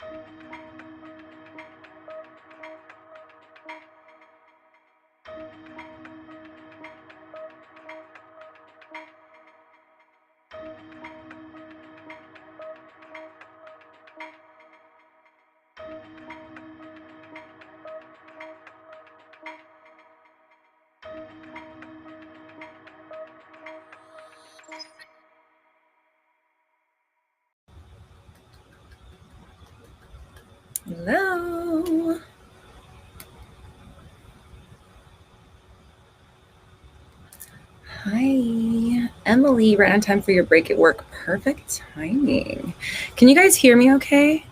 Hello. Hi, Emily. Right on time for your break at work. Perfect timing. Can you guys hear me okay?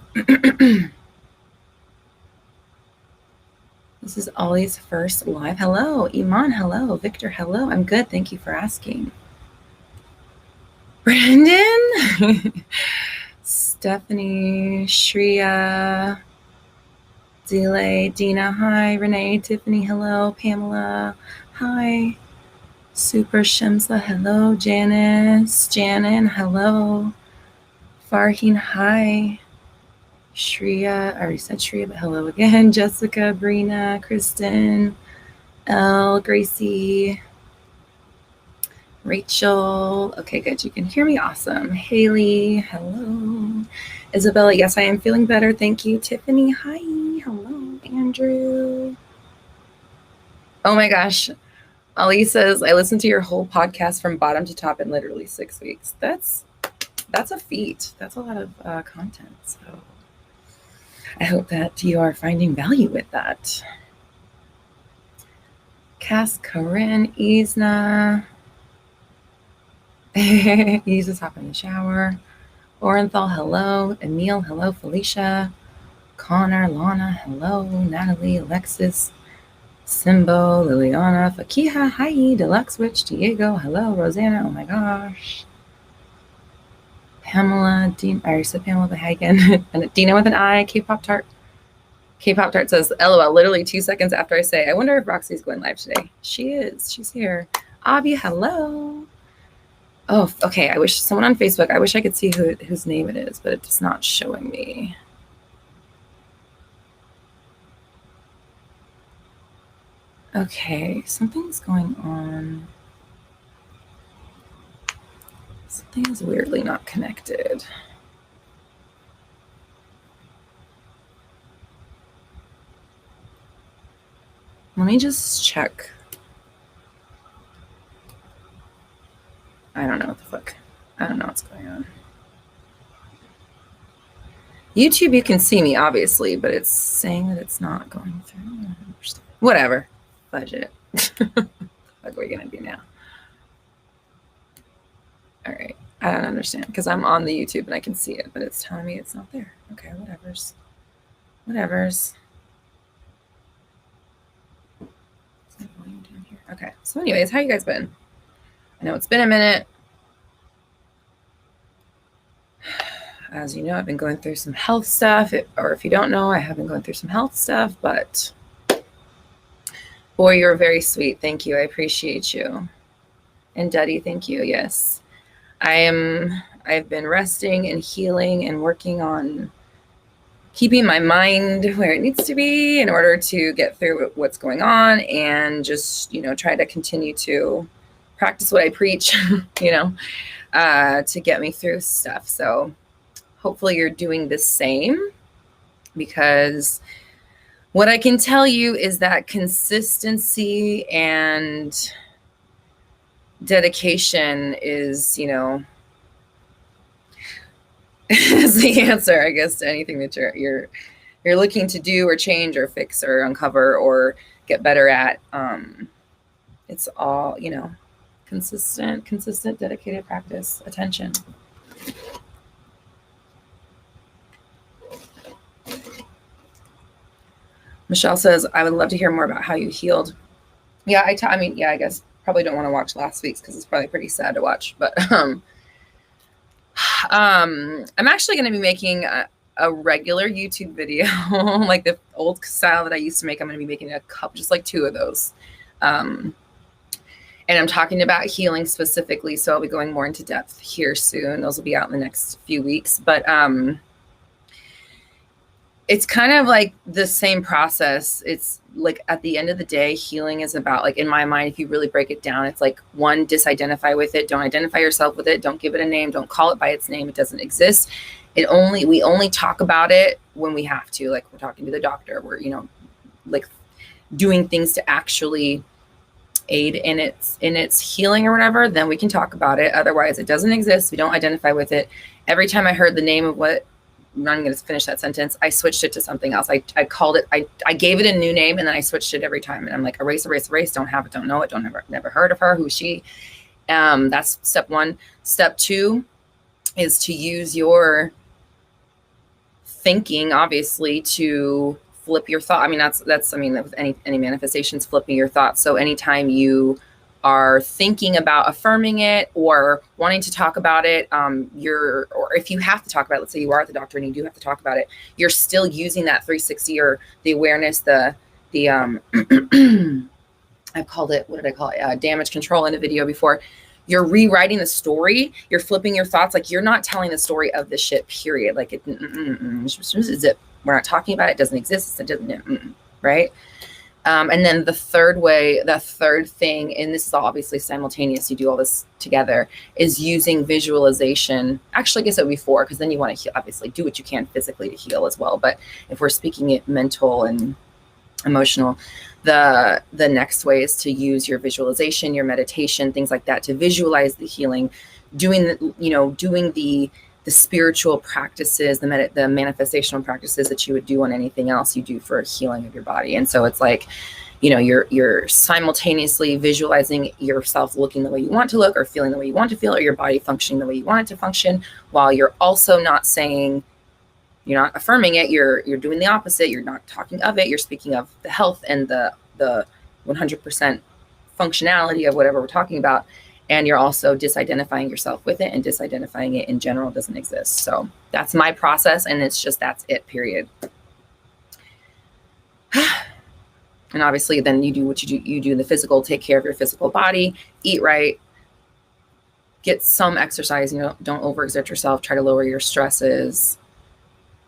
This is Ollie's first live. Hello, Iman. Hello, Victor. Hello. I'm good. Thank you for asking. Brandon, Stephanie, Shreya, Delay, Dina. Hi, Renee, Tiffany. Hello, Pamela. Hi. Super Shemsa, hello. Janice, Janin, hello. Farheen, hi. Shreya, I already said Shreya, but hello again. Jessica, Brina, Kristen, Elle, Gracie, Rachel. Okay, good. You can hear me. Awesome. Haley, hello. Isabella, yes, I am feeling better. Thank you. Tiffany, hi. Hello. Andrew. Oh my gosh. Ali says, I listened to your whole podcast from bottom to top in literally 6 weeks. That's a feat. That's a lot of content. So I hope that you are finding value with that. Cass, Corinne, Isna. He's just hopping in the shower. Orenthal, hello. Emil, hello. Felicia. Connor, Lana, hello. Natalie, Alexis. Simbo, Liliana, Fakiha, hi, Deluxe Witch, Diego, hello, Rosanna, oh my gosh. Pamela, I already said Pamela, but hi again. And Dina with an I, K-Pop Tart. K-Pop Tart says, LOL, literally 2 seconds after I say, I wonder if Roxy's going live today. She is, she's here. Avi, hello. Oh, okay, I wish someone on Facebook, I wish I could see whose name it is, but it's not showing me. Okay, something's going on. Something is weirdly not connected. Let me just check. I don't know what the fuck. I don't know what's going on. YouTube, you can see me, obviously, but it's saying that it's not going through. Whatever. Budget. What are we going to do now? All right. I don't understand because I'm on the YouTube and I can see it, but it's telling me it's not there. Okay, whatevers. Whatevers. Okay, so anyways, how you guys been? I know it's been a minute. As you know, I've been going through some health stuff, or if you don't know, I have been going through some health stuff, but boy, you're very sweet. Thank you. I appreciate you. And Duddy, thank you. Yes. I've been resting and healing and working on keeping my mind where it needs to be in order to get through what's going on and just, try to continue to practice what I preach, to get me through stuff. So hopefully you're doing the same, because what I can tell you is that consistency and dedication is, is the answer, I guess, to anything that you're looking to do or change or fix or uncover or get better at. It's all, consistent, dedicated practice, attention. Michelle says, I would love to hear more about how you healed. Yeah, I guess probably don't want to watch last week's because it's probably pretty sad to watch, but I'm actually going to be making a regular YouTube video, like the old style that I used to make. I'm going to be making a couple, just like 2 of those. And I'm talking about healing specifically, so I'll be going more into depth here soon. Those will be out in the next few weeks. But it's kind of like the same process. It's like at the end of the day, healing is about, like, in my mind, if you really break it down, it's like, one, disidentify with it. Don't identify yourself with it. Don't give it a name. Don't call it by its name. It doesn't exist. We only talk about it when we have to, like we're talking to the doctor. We're, like doing things to actually aid in its healing or whatever, then we can talk about it. Otherwise, it doesn't exist. We don't identify with it. Every time I heard the name of what, I'm not going to finish that sentence, I switched it to something else. I called it, I gave it a new name, and then I switched it every time. And I'm like, erase, erase, erase. Don't have it. Don't know it. Never heard of her. Who's she? That's step one. Step two is to use your thinking, obviously, to flip your thought. I mean, that's with any manifestations, flipping your thoughts. So anytime you are thinking about affirming it or wanting to talk about it, or if you have to talk about it, let's say you are at the doctor and you do have to talk about it, you're still using that 360 or the awareness, I've called it, what did I call it? Damage control in a video before. You're rewriting the story. You're flipping your thoughts. Like, you're not telling the story of the shit, period. Like, we're not talking about it. It doesn't exist. It doesn't, right? And then the third thing, and this is obviously simultaneous, you do all this together, is using visualization. Actually, I guess it would be four, because then you want to heal, obviously do what you can physically to heal as well. But if we're speaking it mental and emotional, the next way is to use your visualization, your meditation, things like that, to visualize the healing, doing the spiritual practices, the manifestational practices that you would do on anything else you do for healing of your body. And so it's like, you're simultaneously visualizing yourself looking the way you want to look, or feeling the way you want to feel, or your body functioning the way you want it to function, while you're also not saying, you're not affirming it, you're doing the opposite. You're not talking of it. You're speaking of the health and the 100% functionality of whatever we're talking about. And you're also disidentifying yourself with it, and disidentifying it in general doesn't exist. So that's my process, and it's just, that's it, period. And obviously then you do what you do in the physical, take care of your physical body, eat right, get some exercise, don't overexert yourself, try to lower your stresses,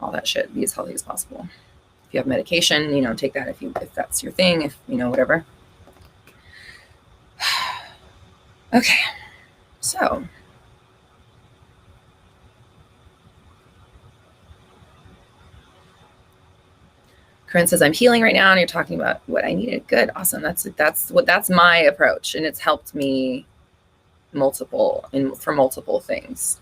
all that shit, be as healthy as possible. If you have medication, take that if that's your thing, if whatever. Okay, so Corinne says, I'm healing right now, and you're talking about what I needed. Good, awesome. That's my approach, and it's helped me for multiple things.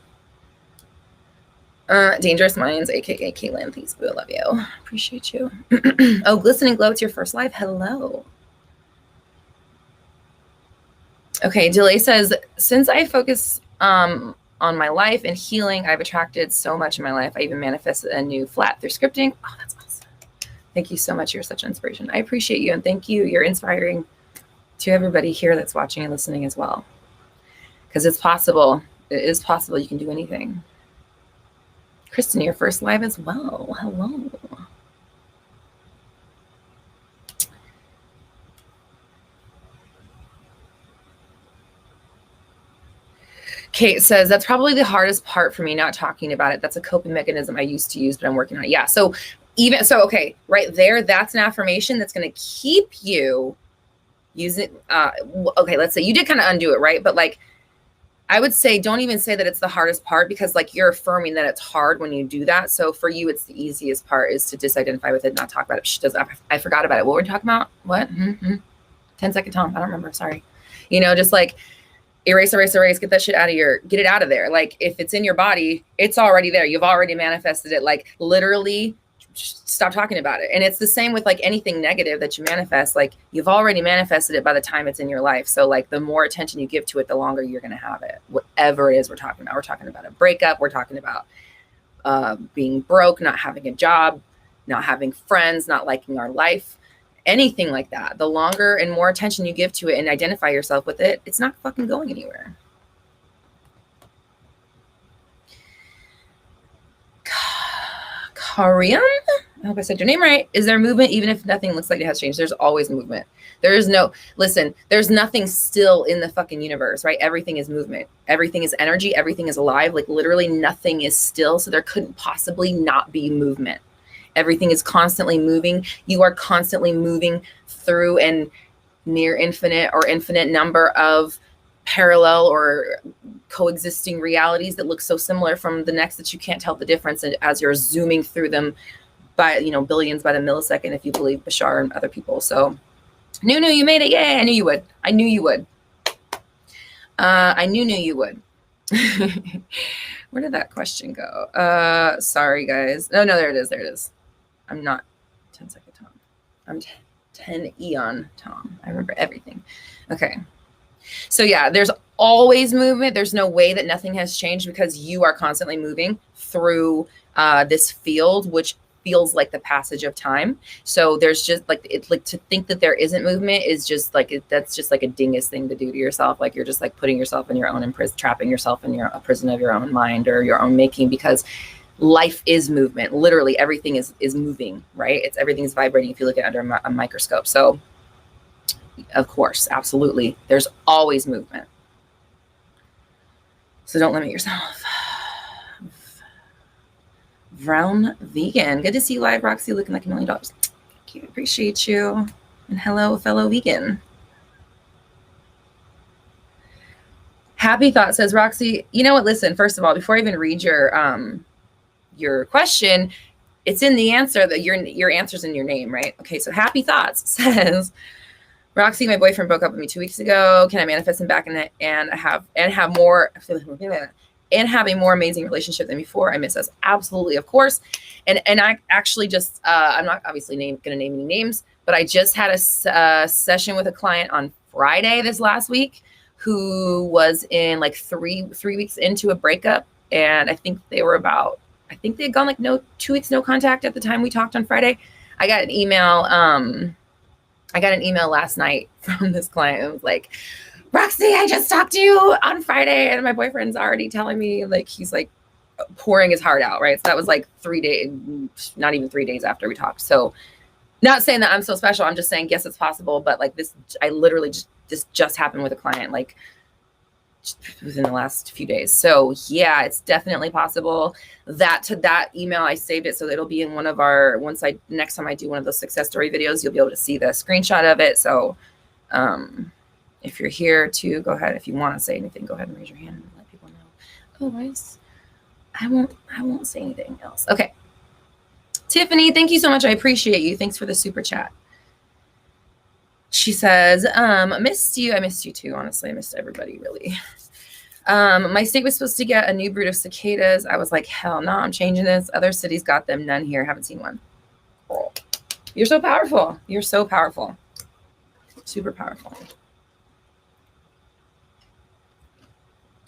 Dangerous Minds, aka Caitlin, thanks, boo, I love you. Appreciate you. Oh, Glistening Glow, it's your first live. Hello. Okay, Delay says, since I focus on my life and healing, I've attracted so much in my life. I even manifested a new flat through scripting. Oh, that's awesome. Thank you so much. You're such an inspiration. I appreciate you, and thank you. You're inspiring to everybody here that's watching and listening as well. Because it's possible. It is possible. You can do anything. Kristen, your first live as well. Hello. Kate says, that's probably the hardest part for me, not talking about it. That's a coping mechanism I used to use, but I'm working on it. Yeah. So okay, right there, that's an affirmation that's going to keep you using, okay, let's say you did kind of undo it, right? But like, I would say, don't even say that it's the hardest part, because like, you're affirming that it's hard when you do that. So for you, it's the easiest part is to disidentify with it, not talk about it. I forgot about it. What were we talking about? What? 10-second Tom. I don't remember. Sorry. Just like, erase, get that shit get it out of there. Like, if it's in your body, it's already there. You've already manifested it. Like, literally stop talking about it. And it's the same with like anything negative that you manifest. Like, you've already manifested it by the time it's in your life. So like, the more attention you give to it, the longer you're going to have it, whatever it is we're talking about. We're talking about a breakup. We're talking about being broke, not having a job, not having friends, not liking our life. Anything like that, the longer and more attention you give to it and identify yourself with it, it's not fucking going anywhere. Kariam, I hope I said your name right. Is there movement even if nothing looks like it has changed? There's always movement. There's nothing still in the fucking universe, right? Everything is movement. Everything is energy. Everything is alive. Like, literally nothing is still. So there couldn't possibly not be movement. Everything is constantly moving. You are constantly moving through an near infinite or infinite number of parallel or coexisting realities that look so similar from the next that you can't tell the difference as you're zooming through them by, billions by the millisecond, if you believe Bashar and other people. So Nunu, you made it. Yay. I knew you would. I knew you would. I knew you would. Where did that question go? Sorry, guys. No, there it is. There it is. I'm not 10-second Tom. I'm 10 eon Tom. I remember everything. Okay. So yeah, there's always movement. There's no way that nothing has changed because you are constantly moving through this field, which feels like the passage of time. So there's just like to think that there isn't movement is just like, that's just like a dingus thing to do to yourself. Like you're just like putting yourself in your own trapping yourself in a prison of your own mind or your own making, because life is movement. Literally everything is moving, right? Everything is vibrating if you look at it under a microscope. So of course, absolutely. There's always movement. So don't limit yourself. Brown vegan. Good to see you live, Roxy, looking like $1 million. Thank you. Appreciate you. And hello, fellow vegan. Happy Thought says, Roxy, you know what? Listen, first of all, before I even read your question, it's in the answer that your answer's in your name, right? Okay, so Happy Thoughts says, Roxy, my boyfriend broke up with me 2 weeks ago. Can I manifest him back and have a more amazing relationship than before? I miss us. Absolutely, of course. And I actually just, I'm not obviously going to name any names, but I just had a session with a client on Friday this last week who was in like three weeks into a breakup. And I think they had gone like 2 weeks, no contact at the time we talked on Friday. I got an email last night from this client. It was like, Roxy, I just talked to you on Friday and my boyfriend's already telling me, like, he's like pouring his heart out, right? So that was like 3 days, not even 3 days after we talked. So not saying that I'm so special. I'm just saying, yes, it's possible. But like this, this just happened with a client, like within the last few days. So yeah, it's definitely possible. That email, I saved it. So it'll be in one of our, next time I do one of those success story videos, you'll be able to see the screenshot of it. So, if you're here to go ahead, if you want to say anything, go ahead and raise your hand and let people know. Otherwise, I won't say anything else. Okay. Tiffany, thank you so much. I appreciate you. Thanks for the super chat. She says, missed you. I missed you too, honestly. I missed everybody, really. My state was supposed to get a new brood of cicadas. I was like, hell no, I'm changing this. Other cities got them. None here. Haven't seen one. Oh, you're so powerful. You're so powerful. Super powerful.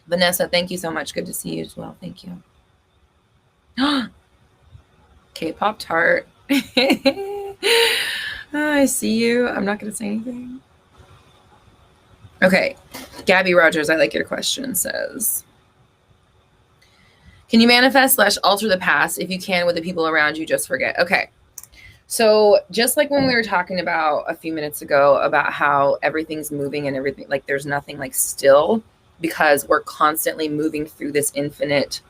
Vanessa, thank you so much. Good to see you as well. Thank you. K-pop tart. I see you. I'm not going to say anything. Okay. Gabby Rogers, I like your question, says, can you manifest / alter the past? If you can, with the people around you, just forget. Okay. So just like when we were talking about a few minutes ago about how everything's moving and everything, like there's nothing like still, because we're constantly moving through this infinite,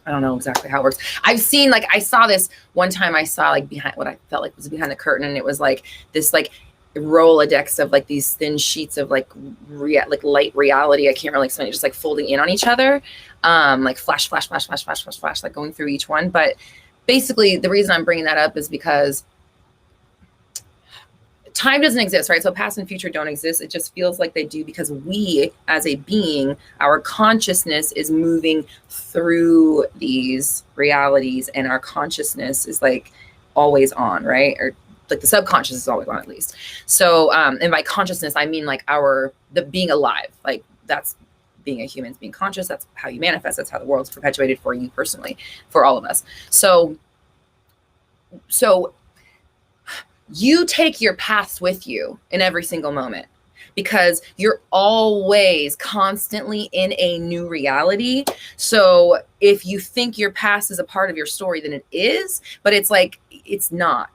I don't know exactly how it works. I've seen, like, I saw this one time, I saw like behind what I felt like was behind the curtain. And it was like this like Rolodex of like these thin sheets of like light reality. I can't really explain it, just like folding in on each other. Like flash, flash, flash, flash, flash, flash, flash, like going through each one. But basically the reason I'm bringing that up is because time doesn't exist, right? So past and future don't exist. It just feels like they do because we, as a being, our consciousness is moving through these realities, and our consciousness is like always on, right? Or like the subconscious is always on, at least. So, and by consciousness, I mean like the being alive, like that's being a human, being conscious. That's how you manifest. That's how the world's perpetuated for you personally, for all of us. So you take your past with you in every single moment, because you're always constantly in a new reality. So if you think your past is a part of your story, then it is, but it's like, it's not.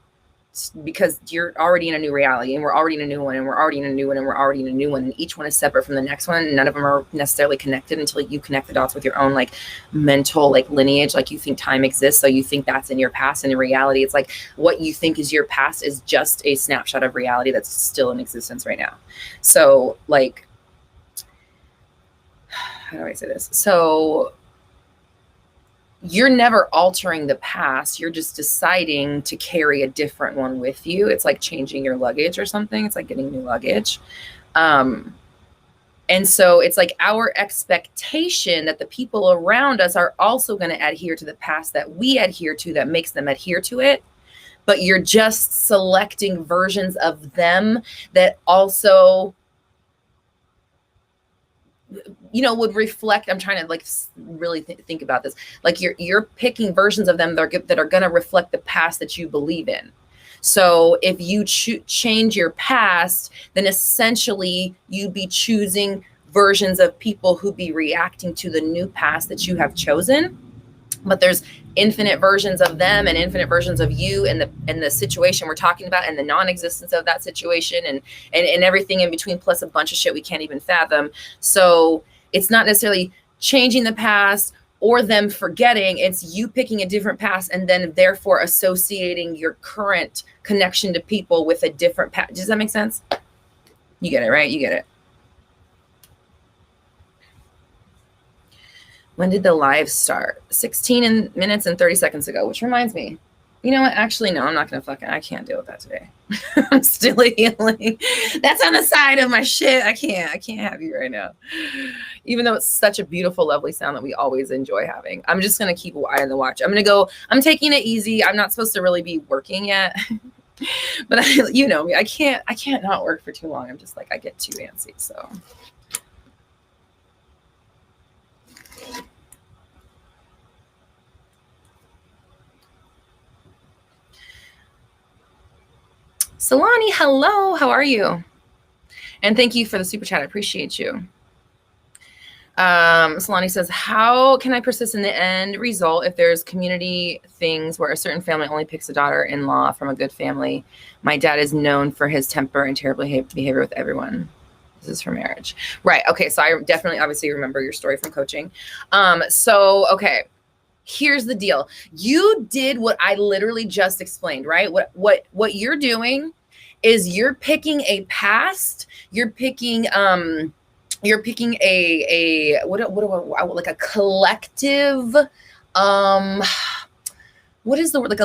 because you're already in a new reality, and we're already in a new one, and we're already in a new one, and we're already in a new one, and each one is separate from the next one, and none of them are necessarily connected until you connect the dots with your own like mental like lineage. Like you think time exists, so you think that's in your past, and in reality it's like what you think is your past is just a snapshot of reality that's still in existence right now. So like, how do I say this? So you're never altering the past. You're just deciding to carry a different one with you. It's like changing your luggage or something. It's like getting new luggage. And so it's like our expectation that the people around us are also going to adhere to the past that we adhere to, that makes them adhere to it. But you're just selecting versions of them that also, you know, would reflect. I'm trying to like really think about this. Like you're picking versions of them that are going to reflect the past that you believe in. So if you change your past, then essentially you'd be choosing versions of people who be reacting to the new past that you have chosen. But there's infinite versions of them and infinite versions of you and the situation we're talking about, and the non-existence of that situation, and everything in between, plus a bunch of shit we can't even fathom. So it's not necessarily changing the past or them forgetting. It's you picking a different past and then therefore associating your current connection to people with a different past. Does that make sense? You get it, right? You get it. When did the live start? 16 minutes and 30 seconds ago, which reminds me, you know what? Actually, no, I'm not going to I can't deal with that today. I'm still healing. That's on the side of my shit. I can't have you right now. Even though it's such a beautiful, lovely sound that we always enjoy having. I'm just going to keep an eye on the watch. I'm taking it easy. I'm not supposed to really be working yet. But you know me, I can't not work for too long. I'm just like, I get too antsy, so. Solani, hello. How are you? And thank you for the super chat. I appreciate you. Solani says, how can I persist in the end result if there's community things where a certain family only picks a daughter-in-law from a good family? My dad is known for his temper and terrible behavior with everyone. This is for marriage. Right. Okay. So I definitely obviously remember your story from coaching. Okay. Here's the deal. You did what I literally just explained, right? What you're doing is you're picking a past. You're picking a like a collective, what is the word? Like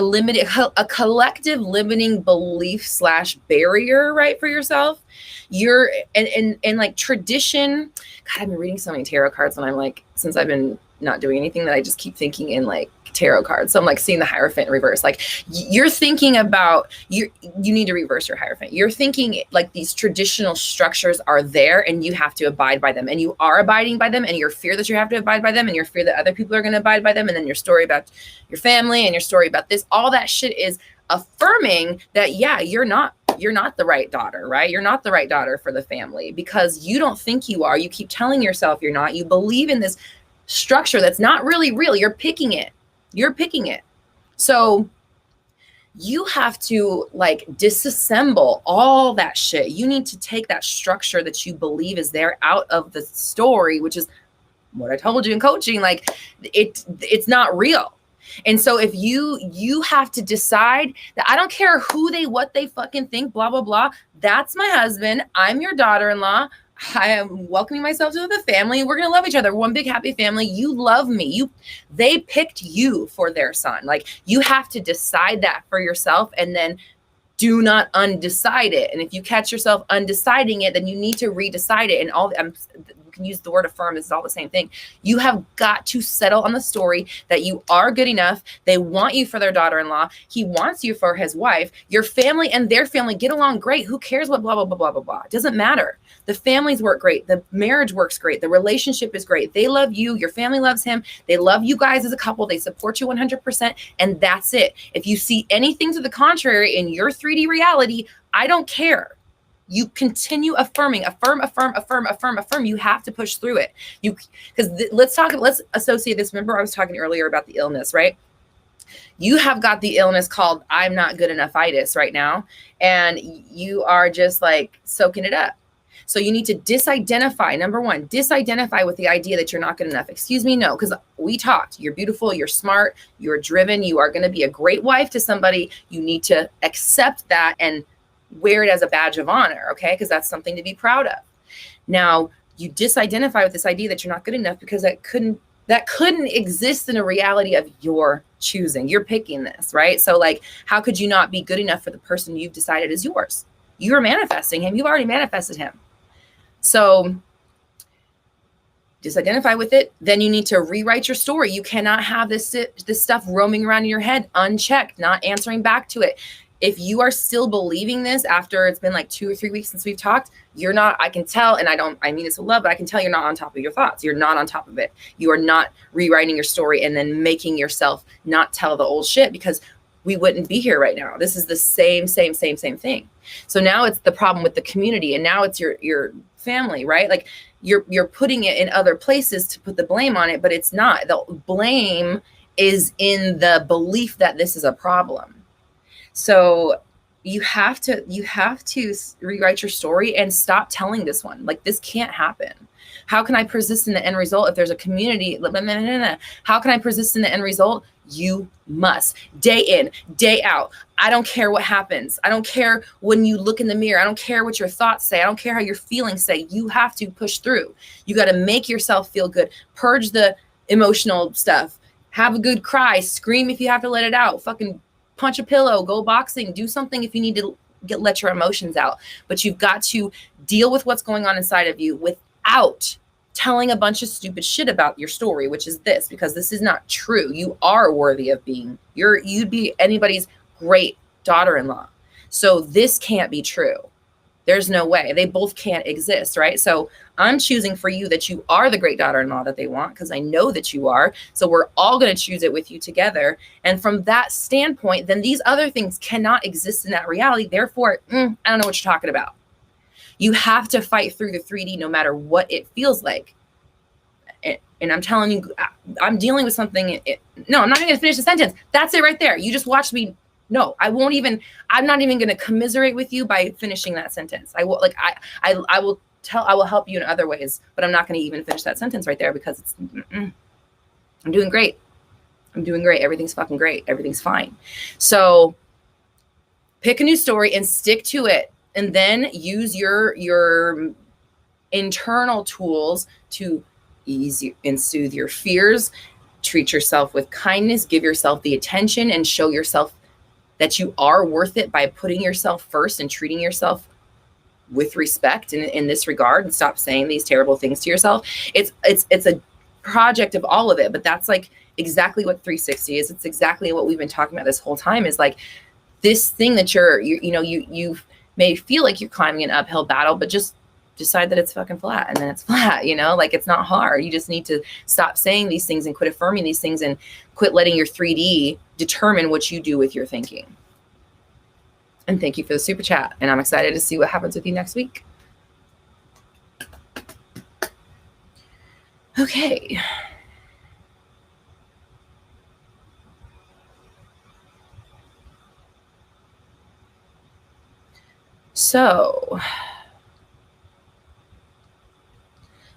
a collective limiting belief / barrier, right? For yourself. You're and like tradition. God, I've been reading so many tarot cards, and I'm like, since I've been not doing anything, that I just keep thinking in like tarot cards. So I'm like seeing the Hierophant in reverse. Like you're thinking about, you need to reverse your Hierophant. You're thinking like these traditional structures are there and you have to abide by them, and you are abiding by them, and your fear that you have to abide by them, and your fear that other people are going to abide by them. And then your story about your family and your story about this, all that shit is affirming that, yeah, you're not the right daughter, right? You're not the right daughter for the family because you don't think you are. You keep telling yourself you're not. You believe in this structure that's not really real. You're picking it. So you have to like disassemble all that shit. You need to take that structure that you believe is there out of the story, which is what I told you in coaching. Like it's not real. And so if you have to decide that I don't care what they fucking think, blah, blah, blah. That's my husband. I'm your daughter-in-law. I am welcoming myself to the family. We're going to love each other. One big happy family. You love me. They picked you for their son. Like you have to decide that for yourself, and then do not undecide it. And if you catch yourself undeciding it, then you need to redecide it. And you can use the word affirm. It's all the same thing. You have got to settle on the story that you are good enough. They want you for their daughter-in-law. He wants you for his wife. Your family and their family get along great. Who cares what blah, blah, blah, blah, blah, blah. It doesn't matter. The families work great. The marriage works great. The relationship is great. They love you. Your family loves him. They love you guys as a couple. They support you 100%. And that's it. If you see anything to the contrary in your 3D reality, I don't care. You continue affirming, affirm. You have to push through it. Let's associate this. Remember I was talking earlier about the illness, right? You have got the illness called I'm not good enough-itis right now, and you are just like soaking it up. So you need to disidentify. Number one, disidentify with the idea that you're not good enough. Excuse me, no, because we talked. You're beautiful, you're smart, you're driven, you are going to be a great wife to somebody. You need to accept that and wear it as a badge of honor, okay? Because that's something to be proud of. Now, you disidentify with this idea that you're not good enough because that couldn't exist in a reality of your choosing. You're picking this, right? So like, how could you not be good enough for the person you've decided is yours? You're manifesting him. You've already manifested him. So disidentify with it. Then you need to rewrite your story. You cannot have this stuff roaming around in your head unchecked, not answering back to it. If you are still believing this after it's been like 2 or 3 weeks since we've talked, you're not, I can tell, and I mean this with love, but I can tell you're not on top of your thoughts. You're not on top of it. You are not rewriting your story and then making yourself not tell the old shit, because we wouldn't be here right now. This is the same thing. So now it's the problem with the community, and now it's your family, right? Like you're putting it in other places to put the blame on it, but it's not. The blame is in the belief that this is a problem. So you have to rewrite your story and stop telling this one. Like, this can't happen. How can I persist in the end result if there's a community? How can I persist in the end result? You must. Day in, day out. I don't care what happens. I don't care when you look in the mirror. I don't care what your thoughts say. I don't care how your feelings say. You have to push through. You got to make yourself feel good. Purge the emotional stuff. Have a good cry. Scream if you have to let it out. Fucking punch a pillow. Go boxing. Do something if you need to let your emotions out. But you've got to deal with what's going on inside of you without telling a bunch of stupid shit about your story, which is this, because this is not true. You are worthy of being, you'd be anybody's great daughter-in-law. So this can't be true. There's no way. They both can't exist, right? So I'm choosing for you that you are the great daughter-in-law that they want, because I know that you are. So we're all going to choose it with you together. And from that standpoint, then these other things cannot exist in that reality. Therefore, I don't know what you're talking about. You have to fight through the 3D no matter what it feels like. And I'm telling you, I'm dealing with something. No, I'm not even going to finish the sentence. That's it right there. You just watched me. No, I'm not even going to commiserate with you by finishing that sentence. I will help you in other ways, but I'm not going to even finish that sentence right there, because I'm doing great. Everything's fucking great. Everything's fine. So pick a new story and stick to it. And then use your internal tools to ease and soothe your fears. Treat yourself with kindness. Give yourself the attention and show yourself that you are worth it by putting yourself first and treating yourself with respect in this regard, and stop saying these terrible things to yourself. It's a project of all of it, but that's like exactly what 360 is. It's exactly what we've been talking about this whole time, is like this thing that you may feel like you're climbing an uphill battle, but just decide that it's fucking flat, and then it's flat, like it's not hard. You just need to stop saying these things and quit affirming these things and quit letting your 3D determine what you do with your thinking. And thank you for the super chat. And I'm excited to see what happens with you next week. Okay. So,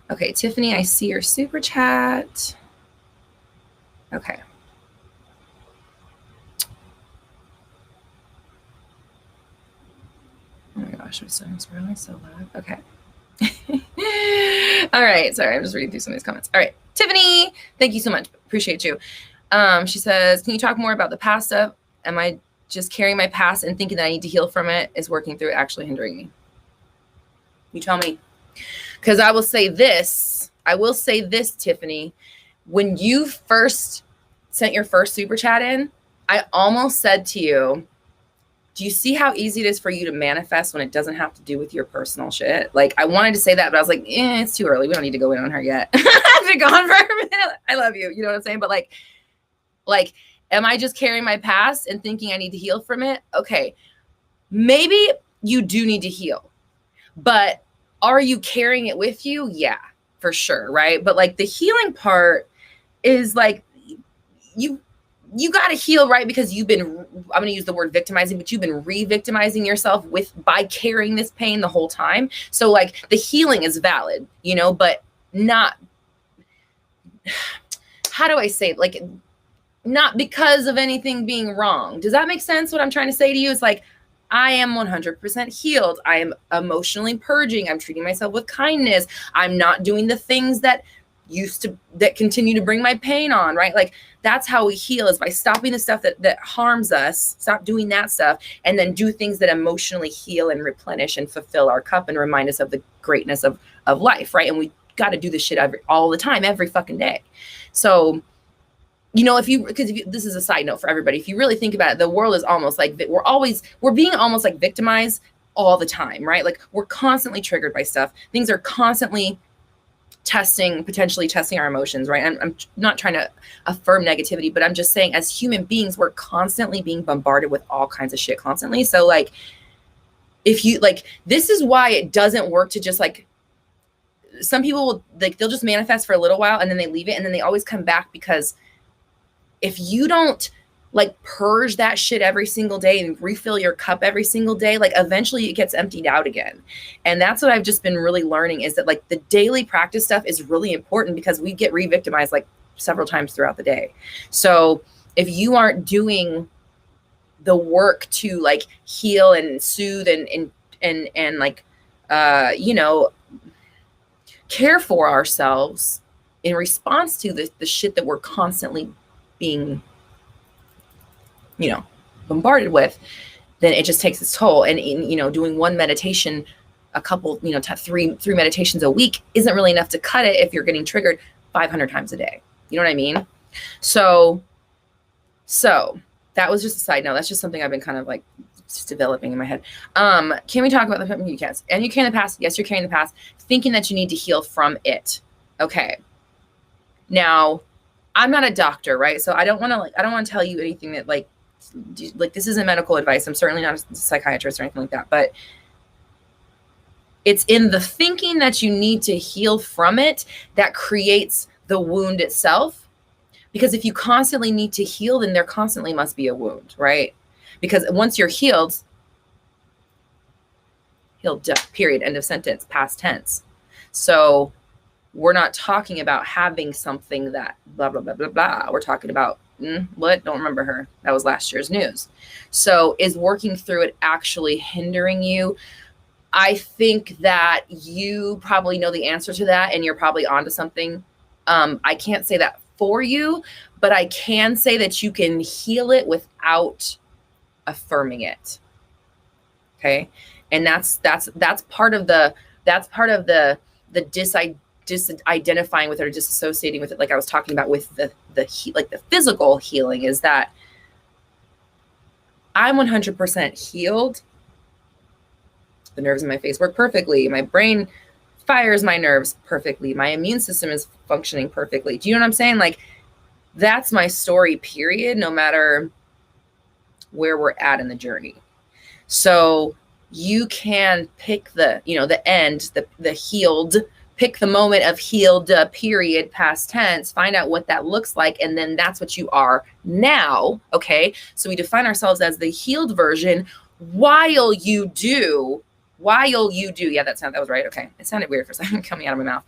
okay, Tiffany, I see your super chat. Okay. Oh my gosh, my son's really so loud. Okay. All right. Sorry, I'm just reading through some of these comments. All right. Tiffany, thank you so much. Appreciate you. She says, can you talk more about the past stuff? Am I just carrying my past and thinking that I need to heal from it? Is working through it actually hindering me? You tell me. Because I will say this, Tiffany. When you first sent your first super chat in, I almost said to you, do you see how easy it is for you to manifest when it doesn't have to do with your personal shit? Like, I wanted to say that, but I was like, it's too early. We don't need to go in on her yet. I've been gone for a minute. I love you. You know what I'm saying? But like, am I just carrying my past and thinking I need to heal from it? Okay. Maybe you do need to heal, but are you carrying it with you? Yeah, for sure. Right. But like the healing part is like, you got to heal, right? Because you've been, I'm going to use the word victimizing, but you've been re-victimizing yourself by carrying this pain the whole time. So like the healing is valid, you know, but not, how do I say it? Like, not because of anything being wrong. Does that make sense? What I'm trying to say to you is like, I am 100% healed. I am emotionally purging. I'm treating myself with kindness. I'm not doing the things that continue to bring my pain on, right? Like that's how we heal, is by stopping the stuff that harms us, stop doing that stuff, and then do things that emotionally heal and replenish and fulfill our cup and remind us of the greatness of life, right? And we got to do this shit all the time, every fucking day. So, you know, this is a side note for everybody. If you really think about it, the world is almost like we're being almost like victimized all the time, right? Like we're constantly triggered by stuff. Things are constantly potentially testing our emotions, right? I'm not trying to affirm negativity, but I'm just saying as human beings, we're constantly being bombarded with all kinds of shit constantly. So like, if you like, this is why it doesn't work to just like, some people will like, they'll just manifest for a little while and then they leave it and then they always come back, because if you don't like purge that shit every single day and refill your cup every single day, like eventually it gets emptied out again. And that's what I've just been really learning, is that like the daily practice stuff is really important, because we get re-victimized like several times throughout the day. So if you aren't doing the work to like heal and soothe and like, you know, care for ourselves in response to the shit that we're constantly being, you know, bombarded with, then it just takes its toll. And in, you know, doing one meditation, a couple, you know, three meditations a week isn't really enough to cut it if you're getting triggered 500 times a day. You know what I mean? So that was just a side note. That's just something I've been kind of like just developing in my head. Can we talk about the you can't, and you carry the past? Yes, you're carrying the past, thinking that you need to heal from it. Okay. Now, I'm not a doctor, right? So I don't want to tell you anything that like this isn't medical advice. I'm certainly not a psychiatrist or anything like that, but it's in the thinking that you need to heal from it that creates the wound itself. Because if you constantly need to heal, then there constantly must be a wound, right? Because once you're healed, period, end of sentence, past tense. So we're not talking about having something that blah, blah, blah, blah, blah. We're talking about what? Don't remember her. That was last year's news. So is working through it actually hindering you? I think that you probably know the answer to that, and you're probably onto something. I can't say that for you, but I can say that you can heal it without affirming it. Okay. And that's part of the disidentifying with it or disassociating with it. Like I was talking about with the physical healing, is that I'm 100% healed. The nerves in my face work perfectly. My brain fires my nerves perfectly. My immune system is functioning perfectly. Do you know what I'm saying? Like that's my story, period, no matter where we're at in the journey. So you can pick the end, the healed, pick the moment of healed, period, past tense, find out what that looks like. And then that's what you are now. Okay. So we define ourselves as the healed version while you do. Yeah, that was right. Okay. It sounded weird for a second coming out of my mouth,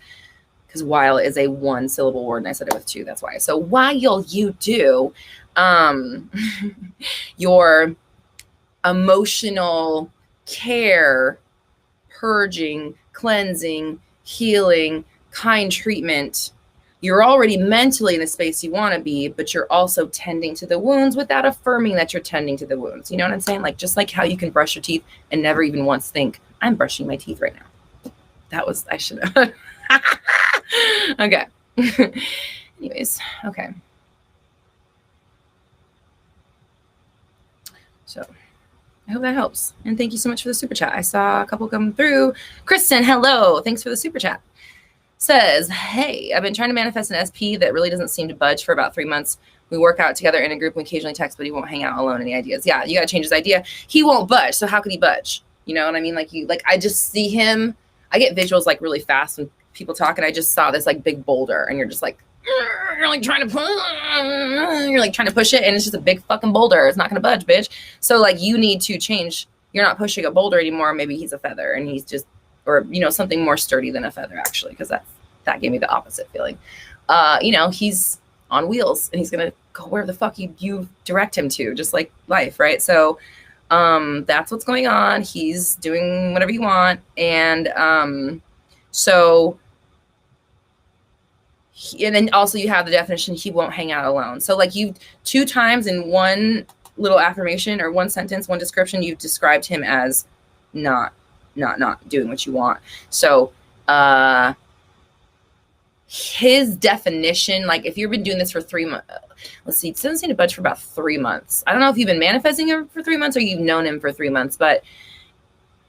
because while is a 1-syllable word and I said it with 2. That's why. So while you do, your emotional care, purging, cleansing, healing, kind treatment, you're already mentally in the space you want to be, but you're also tending to the wounds without affirming that you're tending to the wounds. You know what I'm saying? Like, just like how you can brush your teeth and never even once think, I'm brushing my teeth right now. I should have. Okay. Anyways, okay. So I hope that helps. And thank you so much for the super chat. I saw a couple come through. Kristen, hello. Thanks for the super chat. Says, hey, I've been trying to manifest an SP that really doesn't seem to budge for about 3 months. We work out together in a group and occasionally text, but he won't hang out alone. Any ideas? Yeah, you got to change his idea. He won't budge. So how could he budge? You know what I mean? Like I just see him. I get visuals like really fast when people talk, and I just saw this like big boulder, and you're just like, you're like trying to push it, and it's just a big fucking boulder. It's not gonna budge, bitch. So like you need to change. You're not pushing a boulder anymore. Maybe he's a feather, and he's just, or something more sturdy than a feather, actually, because that gave me the opposite feeling. He's on wheels, and he's gonna go where the fuck you direct him to, just like life, right? So that's what's going on. He's doing whatever you want, and so. And then also you have the definition, he won't hang out alone. So like you 2 times in one little affirmation or one sentence, one description, you've described him as not doing what you want. So his definition, like if you've been doing this for 3 months, let's see, it doesn't seem to budge for about 3 months. I don't know if you've been manifesting him for 3 months or you've known him for 3 months, but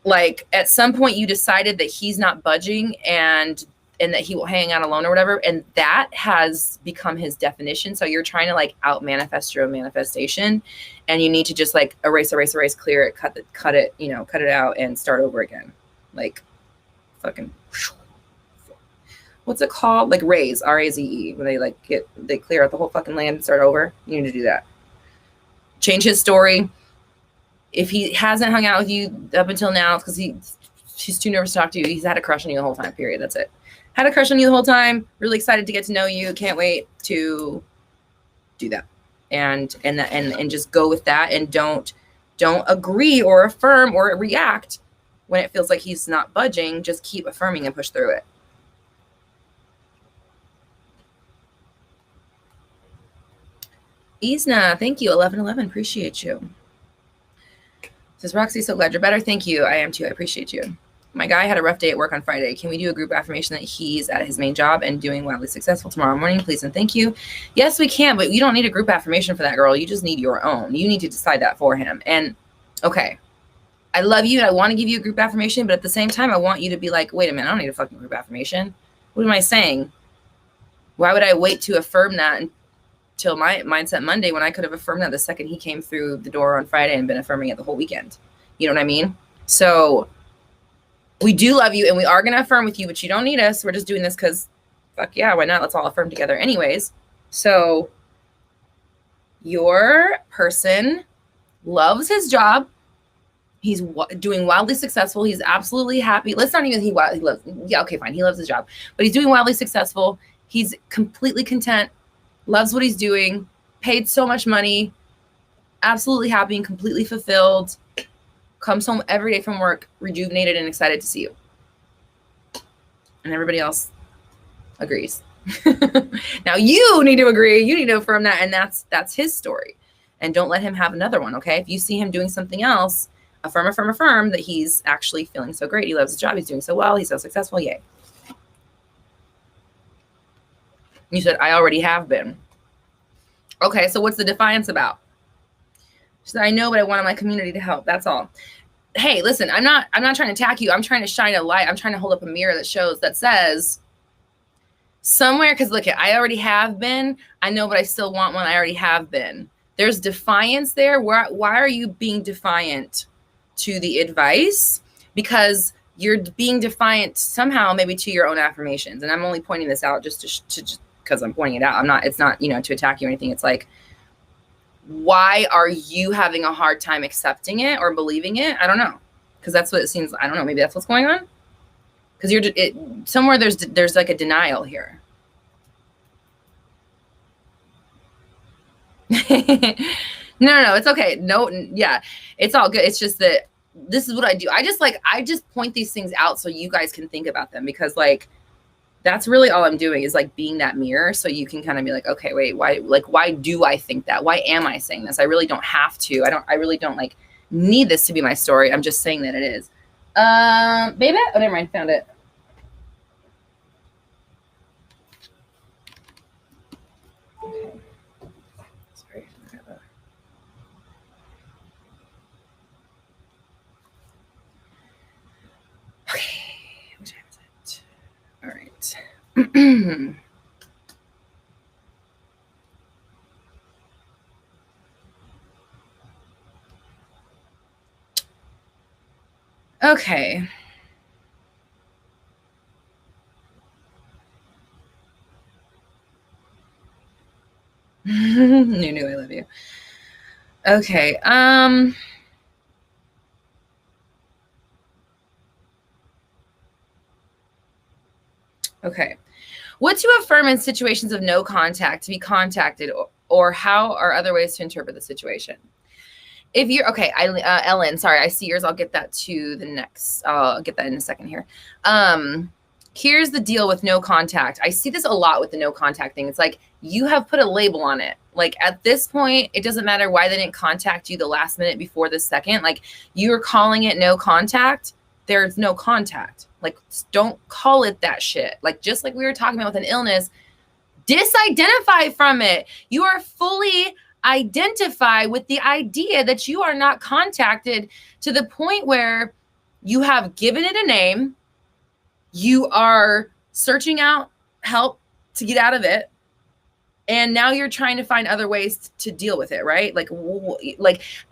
like at some point you decided that he's not budging and that he will hang out alone or whatever. And that has become his definition. So you're trying to like out manifest your own manifestation, and you need to just like erase, clear it, cut it out and start over again. Like fucking, what's it called? Like raze, R-A-Z-E, when they clear out the whole fucking land and start over. You need to do that. Change his story. If he hasn't hung out with you up until now, it's because he's too nervous to talk to you. He's had a crush on you the whole time, period. That's it. Had a crush on you the whole time. Really excited to get to know you. Can't wait to do that. And just go with that, and don't agree or affirm or react when it feels like he's not budging. Just keep affirming and push through it. Isna, thank you. 1111, appreciate you. Says Roxy, so glad you're better. Thank you. I am too. I appreciate you. My guy had a rough day at work on Friday. Can we do a group affirmation that he's at his main job and doing wildly successful tomorrow morning, please and thank you? Yes, we can, but you don't need a group affirmation for that, girl. You just need your own. You need to decide that for him. And okay, I love you and I want to give you a group affirmation, but at the same time, I want you to be like, wait a minute, I don't need a fucking group affirmation. What am I saying? Why would I wait to affirm that until my Mindset Monday when I could have affirmed that the second he came through the door on Friday and been affirming it the whole weekend? You know what I mean? So we do love you and we are going to affirm with you, but you don't need us. We're just doing this because fuck yeah, why not? Let's all affirm together anyways. So your person loves his job. He's doing wildly successful. He's absolutely happy. Let's not even he loves. Yeah, okay, fine. He loves his job, but he's doing wildly successful. He's completely content, loves what he's doing, paid so much money, absolutely happy and completely fulfilled. Comes home every day from work, rejuvenated and excited to see you. And everybody else agrees. Now you need to agree. You need to affirm that. And that's his story. And don't let him have another one, okay? If you see him doing something else, affirm that he's actually feeling so great. He loves his job. He's doing so well. He's so successful. Yay. You said, I already have been. Okay, so what's the defiance about? She said, I know, but I wanted my community to help. That's all. Hey, listen, I'm not trying to attack you. I'm trying to shine a light. I'm trying to hold up a mirror that says somewhere, because look, I already have been. I know, but I still want one. I already have been. There's defiance there. Why are you being defiant to the advice? Because you're being defiant somehow, maybe to your own affirmations. And I'm only pointing this out just because I'm pointing it out. It's not, to attack you or anything. It's like, why are you having a hard time accepting it or believing it? I don't know. Because that's what it seems. I don't know. Maybe that's what's going on. Because somewhere there's like a denial here. No, it's okay. No, yeah, it's all good. It's just that this is what I do. I just point these things out so you guys can think about them, because like, that's really all I'm doing is like being that mirror. So you can kind of be like, okay, wait, why do I think that? Why am I saying this? I really don't have to. I really don't like need this to be my story. I'm just saying that it is. Baby? Oh, never mind. Found it. Okay. Sorry. Okay. What time is it? All right. Okay. Okay. Okay. What to affirm in situations of no contact, to be contacted, or how are other ways to interpret the situation? If you're okay, Ellen, sorry, I see yours. I'll get that to the next. I'll get that in a second here. Here's the deal with no contact. I see this a lot with the no contact thing. It's like you have put a label on it. Like at this point, it doesn't matter why they didn't contact you the last minute before the second. Like you're calling it no contact. There's no contact. Like don't call it that shit. Like just like we were talking about with an illness, disidentify from it. You are fully identify with the idea that you are not contacted to the point where you have given it a name. You are searching out help to get out of it. And now you're trying to find other ways to deal with it, right?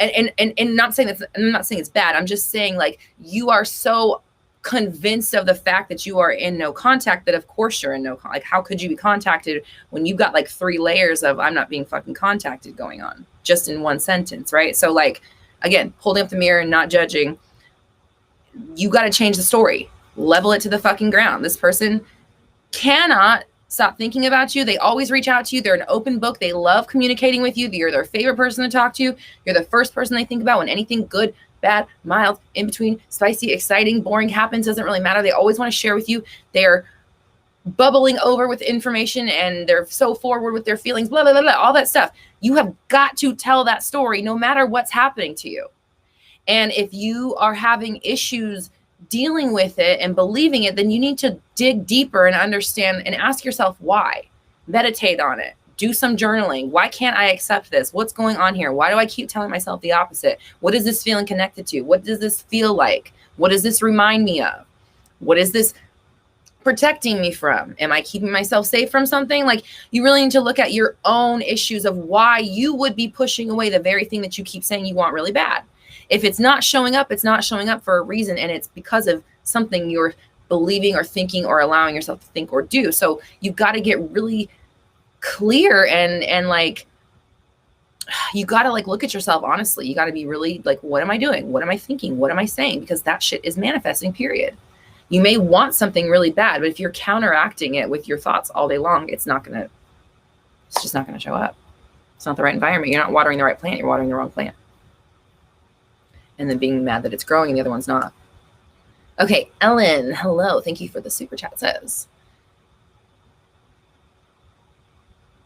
And not saying I'm not saying it's bad. I'm just saying like you are so convinced of the fact that you are in no contact that of course you're in no like how could you be contacted when you've got like 3 layers of I'm not being fucking contacted going on just in one sentence, right? So like again, holding up the mirror and not judging, you got to change the story, level it to the fucking ground. This person cannot stop thinking about you. They always reach out to you. They're an open book. They love communicating with you. You're their favorite person to talk to. You're the first person they think about when anything good, bad, mild, in between, spicy, exciting, boring happens. Doesn't really matter. They always want to share with you. They're bubbling over with information and they're so forward with their feelings, blah, blah, blah, blah, all that stuff. You have got to tell that story no matter what's happening to you. And if you are having issues dealing with it and believing it, then you need to dig deeper and understand and ask yourself why. Meditate on it. Do some journaling. Why can't I accept this? What's going on here? Why do I keep telling myself the opposite? What is this feeling connected to? What does this feel like? What does this remind me of? What is this protecting me from? Am I keeping myself safe from something? Like you really need to look at your own issues of why you would be pushing away the very thing that you keep saying you want really bad. If it's not showing up, it's not showing up for a reason. And it's because of something you're believing or thinking or allowing yourself to think or do. So you've got to get really clear and like, you got to like look at yourself honestly. You got to be really like, what am I doing? What am I thinking? What am I saying? Because that shit is manifesting, period. You may want something really bad, but if you're counteracting it with your thoughts all day long, it's just not going to show up. It's not the right environment. You're not watering the right plant. You're watering the wrong plant. And then being mad that it's growing and the other one's not. Okay, Ellen, hello. Thank you for the super chat, says.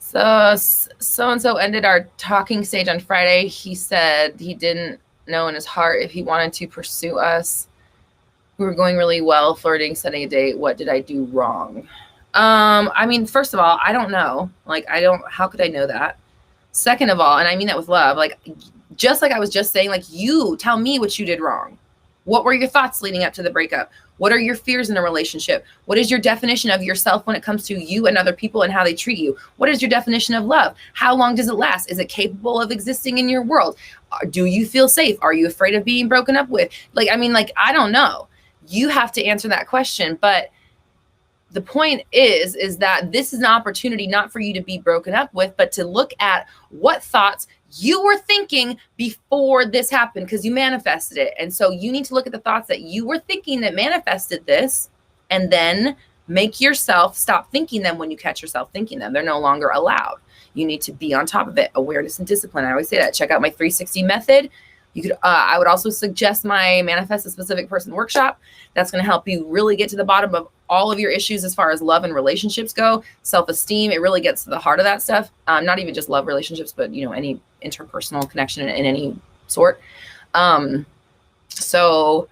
So-and-so ended our talking stage on Friday. He said he didn't know in his heart if he wanted to pursue us. We were going really well, flirting, setting a date. What did I do wrong? I mean, first of all, I don't know. Like, how could I know that? Second of all, and I mean that with love, like, just like I was just saying, like, you tell me what you did wrong. What were your thoughts leading up to the breakup? What are your fears in a relationship? What is your definition of yourself when it comes to you and other people and how they treat you? What is your definition of love? How long does it last? Is it capable of existing in your world? Do you feel safe? Are you afraid of being broken up with? Like, I mean, like, I don't know. You have to answer that question. But the point is that this is an opportunity not for you to be broken up with, but to look at what thoughts you were thinking before this happened, because you manifested it. And so you need to look at the thoughts that you were thinking that manifested this, and then make yourself stop thinking them when you catch yourself thinking them. They're no longer allowed. You need to be on top of it. Awareness and discipline. I always say that. Check out my 360 method. You could, I would also suggest my Manifest a Specific Person workshop. That's going to help you really get to the bottom of all of your issues as far as love and relationships go. Self-esteem, it really gets to the heart of that stuff. Not even just love relationships, but, you know, any interpersonal connection in any sort. So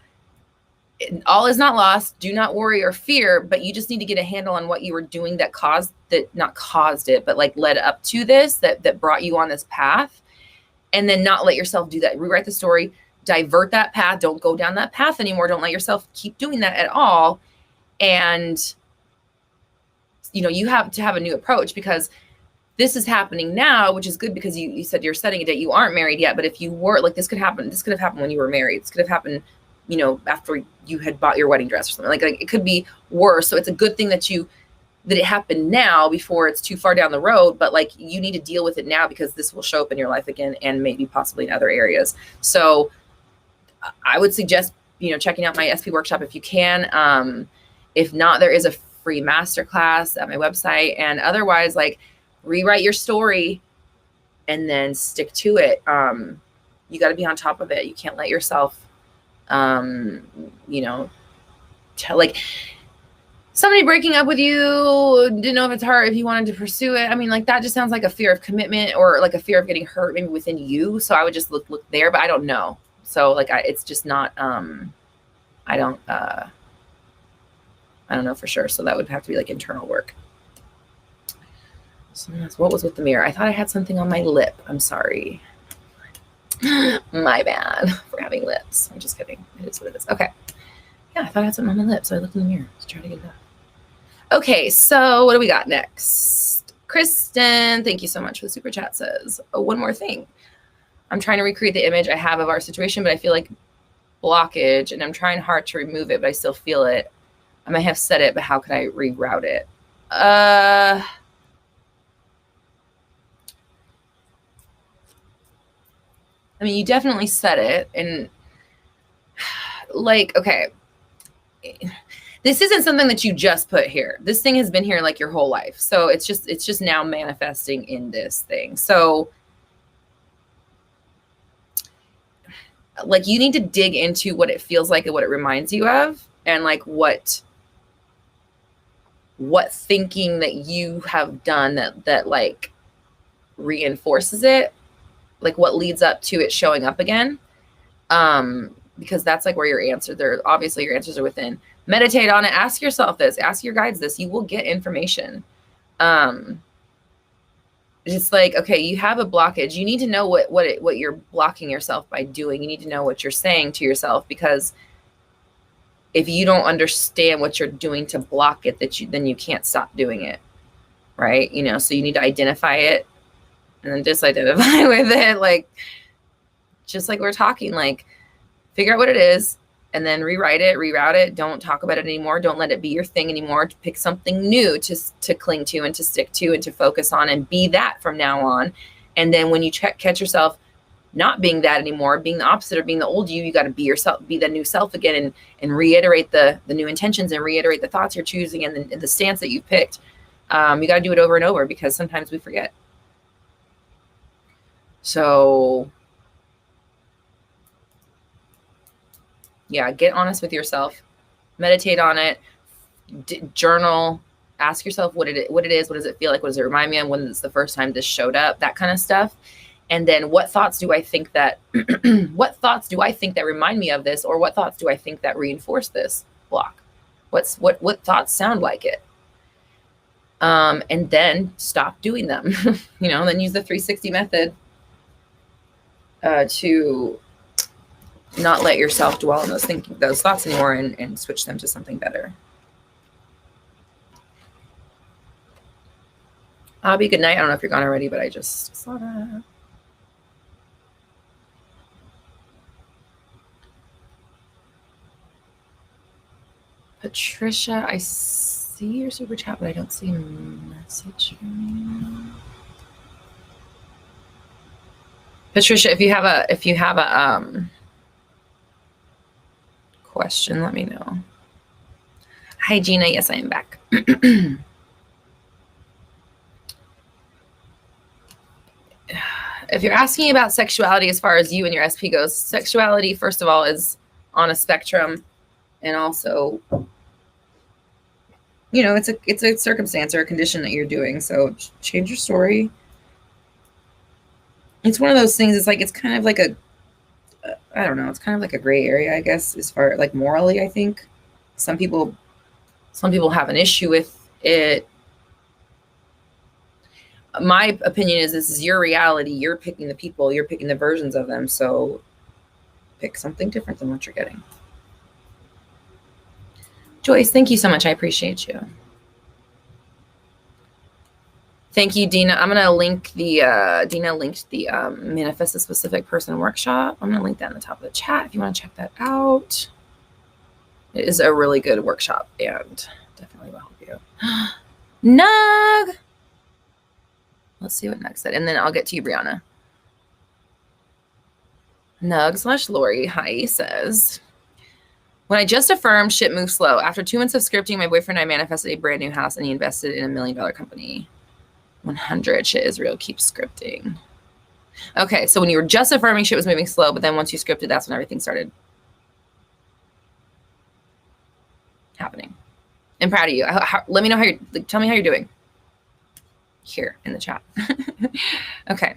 all is not lost. Do not worry or fear, but you just need to get a handle on what you were doing that not caused it, but like led up to this, that brought you on this path. And then not let yourself do that. Rewrite the story, divert that path. Don't go down that path anymore. Don't let yourself keep doing that at all. And, you know, you have to have a new approach, because this is happening now, which is good because you said you're setting a date. You aren't married yet, but if you were, like, this could have happened when you were married. This could have happened, you know, after you had bought your wedding dress or something. Like it could be worse. So it's a good thing that you that it happened now before it's too far down the road, but like you need to deal with it now because this will show up in your life again and maybe possibly in other areas. So I would suggest, checking out my SP workshop if you can. If not, there is a free masterclass at my website, and otherwise, like, rewrite your story and then stick to it. You got to be on top of it. You can't let yourself, like somebody breaking up with you, didn't know if it's hard, if you wanted to pursue it. I mean, like, that just sounds like a fear of commitment or like a fear of getting hurt maybe within you. So I would just look there, but I don't know. So like, it's just not, I don't know for sure. So that would have to be like internal work. So what was with the mirror? I thought I had something on my lip. I'm sorry. My bad for having lips. I'm just kidding. It is what it is. Okay. Yeah, I thought I had something on my lip, so I looked in the mirror. Let's try to get it up. Okay, so what do we got next? Kristen, thank you so much for the super chat, says, oh, one more thing. I'm trying to recreate the image I have of our situation, but I feel like blockage, and I'm trying hard to remove it, but I still feel it. I might have said it, but how could I reroute it? I mean, you definitely said it, and like, okay, this isn't something that you just put here. This thing has been here like your whole life. So it's just now manifesting in this thing. So like, you need to dig into what it feels like and what it reminds you of, and like what thinking that you have done that like reinforces it, like what leads up to it showing up again. Because that's like where your answer, there, obviously your answers are within. Meditate on it. Ask yourself this, ask your guides this, you will get information. It's like, okay, you have a blockage. You need to know what you're blocking yourself by doing. You need to know what you're saying to yourself, because if you don't understand what you're doing to block it, then you can't stop doing it. Right. So you need to identify it and then disidentify with it. Like, just like we're talking, like, figure out what it is and then rewrite it, reroute it. Don't talk about it anymore. Don't let it be your thing anymore. Pick something new to cling to and to stick to and to focus on, and be that from now on. And then when you catch yourself not being that anymore, being the opposite or being the old you got to be yourself, be the new self again, and reiterate the new intentions and reiterate the thoughts you're choosing and the stance that you've picked. You got to do it over and over, because sometimes we forget. So yeah, get honest with yourself, meditate on it, journal, ask yourself what it is, what does it feel like? What does it remind me of? When is the first time this showed up? That kind of stuff. And then what thoughts do I think that, remind me of this? Or what thoughts do I think that reinforce this block? What thoughts sound like it? And then stop doing them, then use the 360 method to not let yourself dwell on those thoughts anymore, and switch them to something better. Abby, good night. I don't know if you're gone already, but I just saw that. Patricia, I see your super chat, but I don't see a message. Patricia, if you have a question, let me know. Hi, Gina. Yes, I am back. If you're asking about sexuality as far as you and your SP goes, sexuality, first of all, is on a spectrum, and also, it's a circumstance or a condition that you're doing. So change your story. It's one of those things. It's like, it's kind of like I don't know. It's kind of like a gray area, I guess, as far like morally. I think some people have an issue with it. My opinion is this is your reality. You're picking the people. You're picking the versions of them. So pick something different than what you're getting. Joyce, thank you so much. I appreciate you. Thank you, Dina. I'm going to link Dina linked the Manifest a Specific Person workshop. I'm going to link that in the top of the chat if you want to check that out. It is a really good workshop and definitely will help you. Nug. Let's see what Nug said. And then I'll get to you, Brianna. Nug/Lori, hi, says, when I just affirmed, shit moves slow. After 2 months of scripting, my boyfriend and I manifested a brand new house and he invested in $1 million company. 100, shit is real, keep scripting. Okay, so when you were just affirming, shit was moving slow, but then once you scripted, that's when everything started happening. I'm proud of you. Let me know how you're, tell me how you're doing here in the chat. Okay.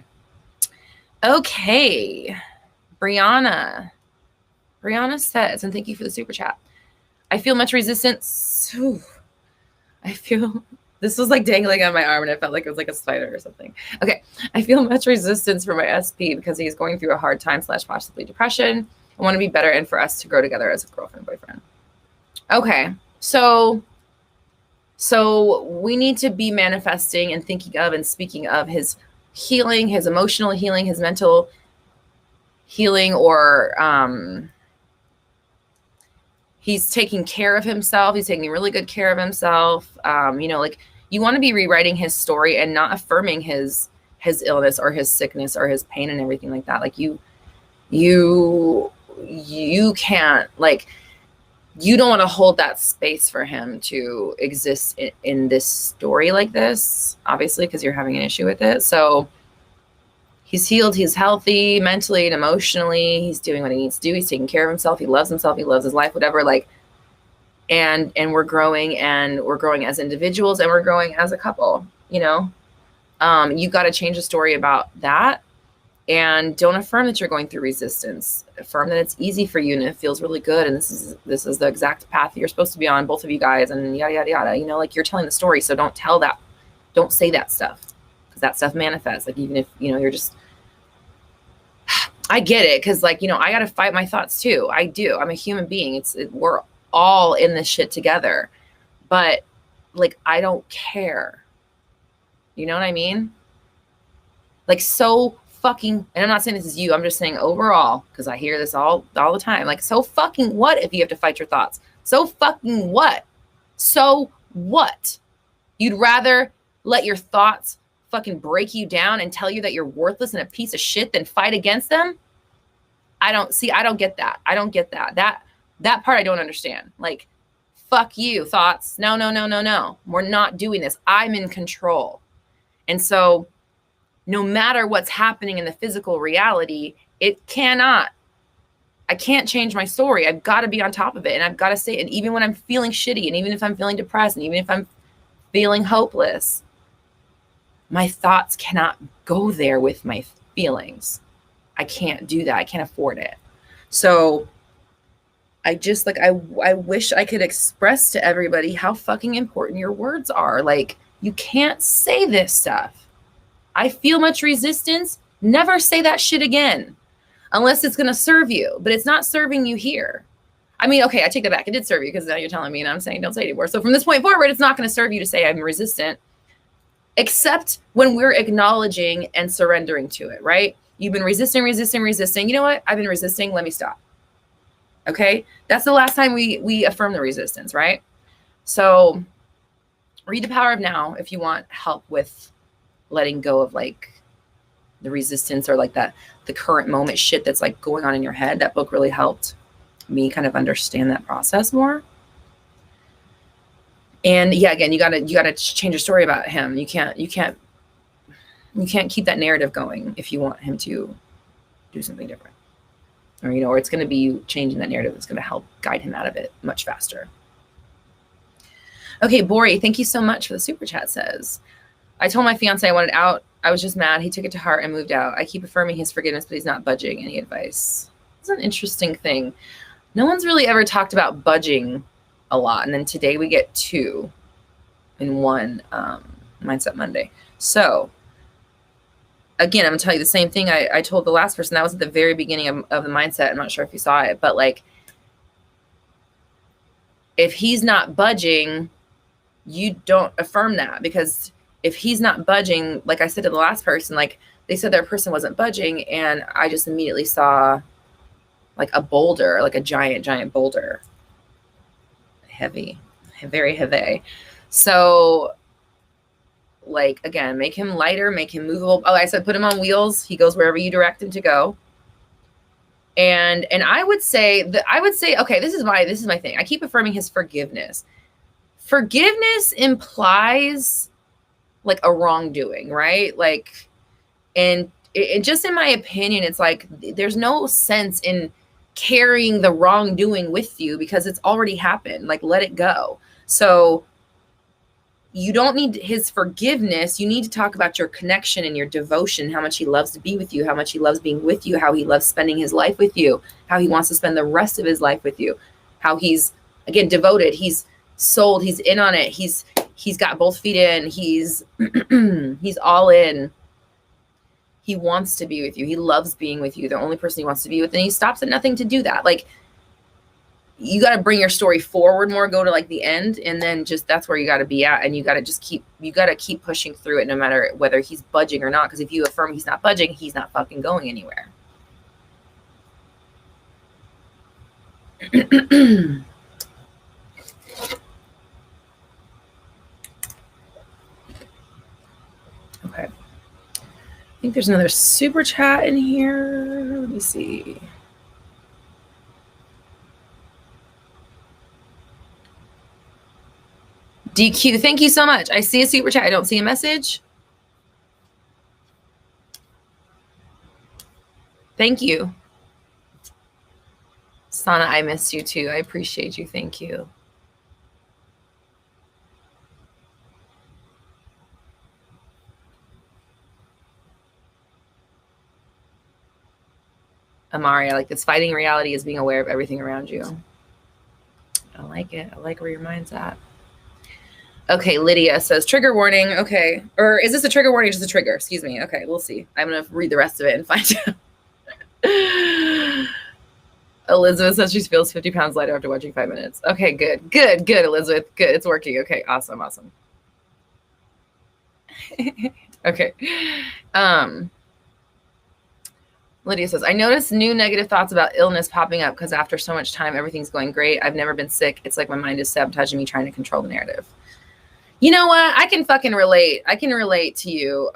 Okay. Brianna says, and thank you for the super chat, I feel much resistance. Ooh, I feel, this was like dangling on my arm and it felt like it was like a spider or something. Okay. I feel much resistance for my SP because he's going through a hard time / possibly depression. I want to be better and for us to grow together as a girlfriend, boyfriend. Okay. So we need to be manifesting and thinking of and speaking of his healing, his emotional healing, his mental healing, or he's taking care of himself. He's taking really good care of himself. Like you want to be rewriting his story and not affirming his illness or his sickness or his pain and everything like that. Like you can't, like, you don't want to hold that space for him to exist in this story like this, obviously, because you're having an issue with it. So he's healed, he's healthy mentally and emotionally. He's doing what he needs to do. He's taking care of himself. He loves himself. He loves his life, whatever. Like, and we're growing as individuals and we're growing as a couple, you know? You got to change the story about that. And don't affirm that you're going through resistance. Affirm that it's easy for you and it feels really good. And this is the exact path you're supposed to be on, both of you guys, and yada, yada, yada. You know, like, you're telling the story. So don't tell that. Don't say that stuff, because that stuff manifests. Like, even if, you know, you're just, I get it. Cause, like, you know, I got to fight my thoughts too. I do. I'm a human being. We're all in this shit together, but, like, I don't care. You know what I mean? Like, so fucking, and I'm not saying this is you, I'm just saying overall, because I hear this all the time. Like, so fucking what if you have to fight your thoughts? So fucking what? So what? You'd rather let your thoughts fucking break you down and tell you that you're worthless and a piece of shit than fight against them? I don't get that. I don't get that. That part I don't understand. Like, fuck you, thoughts. No. We're not doing this. I'm in control. And so no matter what's happening in the physical reality, I can't change my story. I've got to be on top of it. And I've got to stay. And even when I'm feeling shitty, and even if I'm feeling depressed, and even if I'm feeling hopeless, my thoughts cannot go there with my feelings. I can't do that. I can't afford it. So I just, like, I wish I could express to everybody how fucking important your words are. Like, you can't say this stuff. I feel much resistance. Never say that shit again, unless it's going to serve you, but it's not serving you here. I mean, okay, I take that back. It did serve you, because now you're telling me and I'm saying don't say it anymore. So from this point forward, it's not going to serve you to say I'm resistant, except when we're acknowledging and surrendering to it, right? You've been resisting. You know what? I've been resisting. Let me stop. Okay. That's the last time we affirm the resistance, right? So read The Power of Now if you want help with letting go of, like, the resistance or, like, the current moment shit that's, like, going on in your head. That book really helped me kind of understand that process more. And yeah, again, you gotta change your story about him. You can't keep that narrative going if you want him to do something different, or, you know, or it's going to be you changing that narrative that's going to help guide him out of it much faster. Okay, Bori, thank you so much for the super chat. Says, I told my fiance I wanted out. I was just mad. He took it to heart and moved out. I keep affirming his forgiveness, but he's not budging. Any advice? It's an interesting thing. No one's really ever talked about budging a lot. And then today we get 2 in 1 Mindset Monday. So again, I'm gonna tell you the same thing I told the last person. That was at the very beginning of the mindset. I'm not sure if you saw it, but, like, if he's not budging, you don't affirm that, because if he's not budging, like I said to the last person, like, they said their person wasn't budging, and I just immediately saw, like, a boulder, like a giant boulder. Heavy, very heavy. So like, again, make him lighter, make him movable. Oh, I said, put him on wheels. He goes wherever you direct him to go. And I would say, okay, this is my thing. I keep affirming his forgiveness. Forgiveness implies like a wrongdoing, right? Like, and just in my opinion, it's like, there's no sense in carrying the wrongdoing with you because it's already happened. Like, let it go. So you don't need his forgiveness. You need to talk about your connection and your devotion, how much he loves to be with you, how much he loves being with you, how he loves spending his life with you, how he wants to spend the rest of his life with you, how he's, again, devoted. He's sold. He's in on it. He's got both feet in. He's all in. He wants to be with you. He loves being with you. The only person he wants to be with, and he stops at nothing to do that. Like, you got to bring your story forward more, go to like the end, and then just, that's where you got to be at. And you got to just keep pushing through it, no matter whether he's budging or not. Because if you affirm he's not budging, he's not fucking going anywhere. Okay. I think there's another super chat in here. Let me see. DQ, thank you so much. I see a super chat. I don't see a message. Thank you. Sana, I miss you too. I appreciate you. Thank you. Amari, I like this. Fighting reality is being aware of everything around you. I like it. I like where your mind's at. Okay, Lydia says, trigger warning. Okay. Or is this a trigger warning or just a trigger? Excuse me. Okay, we'll see. I'm going to read the rest of it and find out. Elizabeth says she feels 50 pounds lighter after watching 5 minutes. Okay, good. Good, Elizabeth. Good. It's working. Okay, awesome. Okay. Lydia says, I noticed new negative thoughts about illness popping up because after so much time, everything's going great. I've never been sick. It's like my mind is sabotaging me, trying to control the narrative. You know what? I can fucking relate. I can relate to you.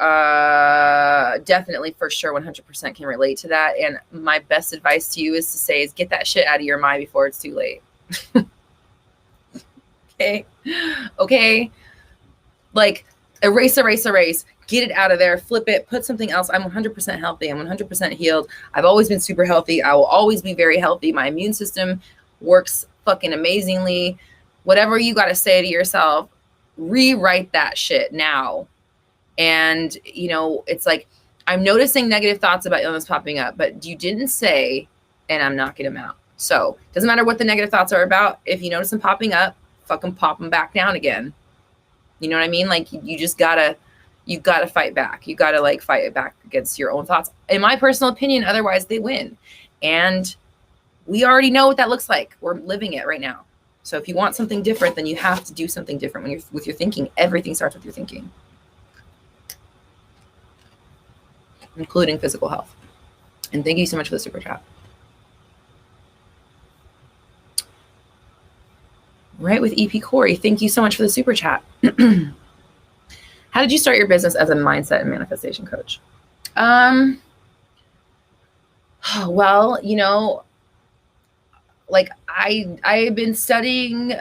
Definitely, for sure, 100% can relate to that. And my best advice to you is to say, get that shit out of your mind before it's too late. Okay. Like, erase. Get it out of there. Flip it. Put something else. I'm 100% healthy. I'm 100% healed. I've always been super healthy. I will always be very healthy. My immune system works fucking amazingly. Whatever you got to say to yourself, rewrite that shit now. And, you know, it's like, I'm noticing negative thoughts about illness popping up, but you didn't say, and I'm knocking them out. So it doesn't matter what the negative thoughts are about. If you notice them popping up, fucking pop them back down again. You know what I mean? Like, you gotta fight back. You gotta like fight back against your own thoughts. In my personal opinion, otherwise they win. And we already know what that looks like. We're living it right now. So if you want something different, then you have to do something different when you're with your thinking. Everything starts with your thinking, including physical health. And thank you so much for the super chat. Right with EP Corey, thank you so much for the super chat. How did you start your business as a mindset and manifestation coach? Well, you know, like I've been studying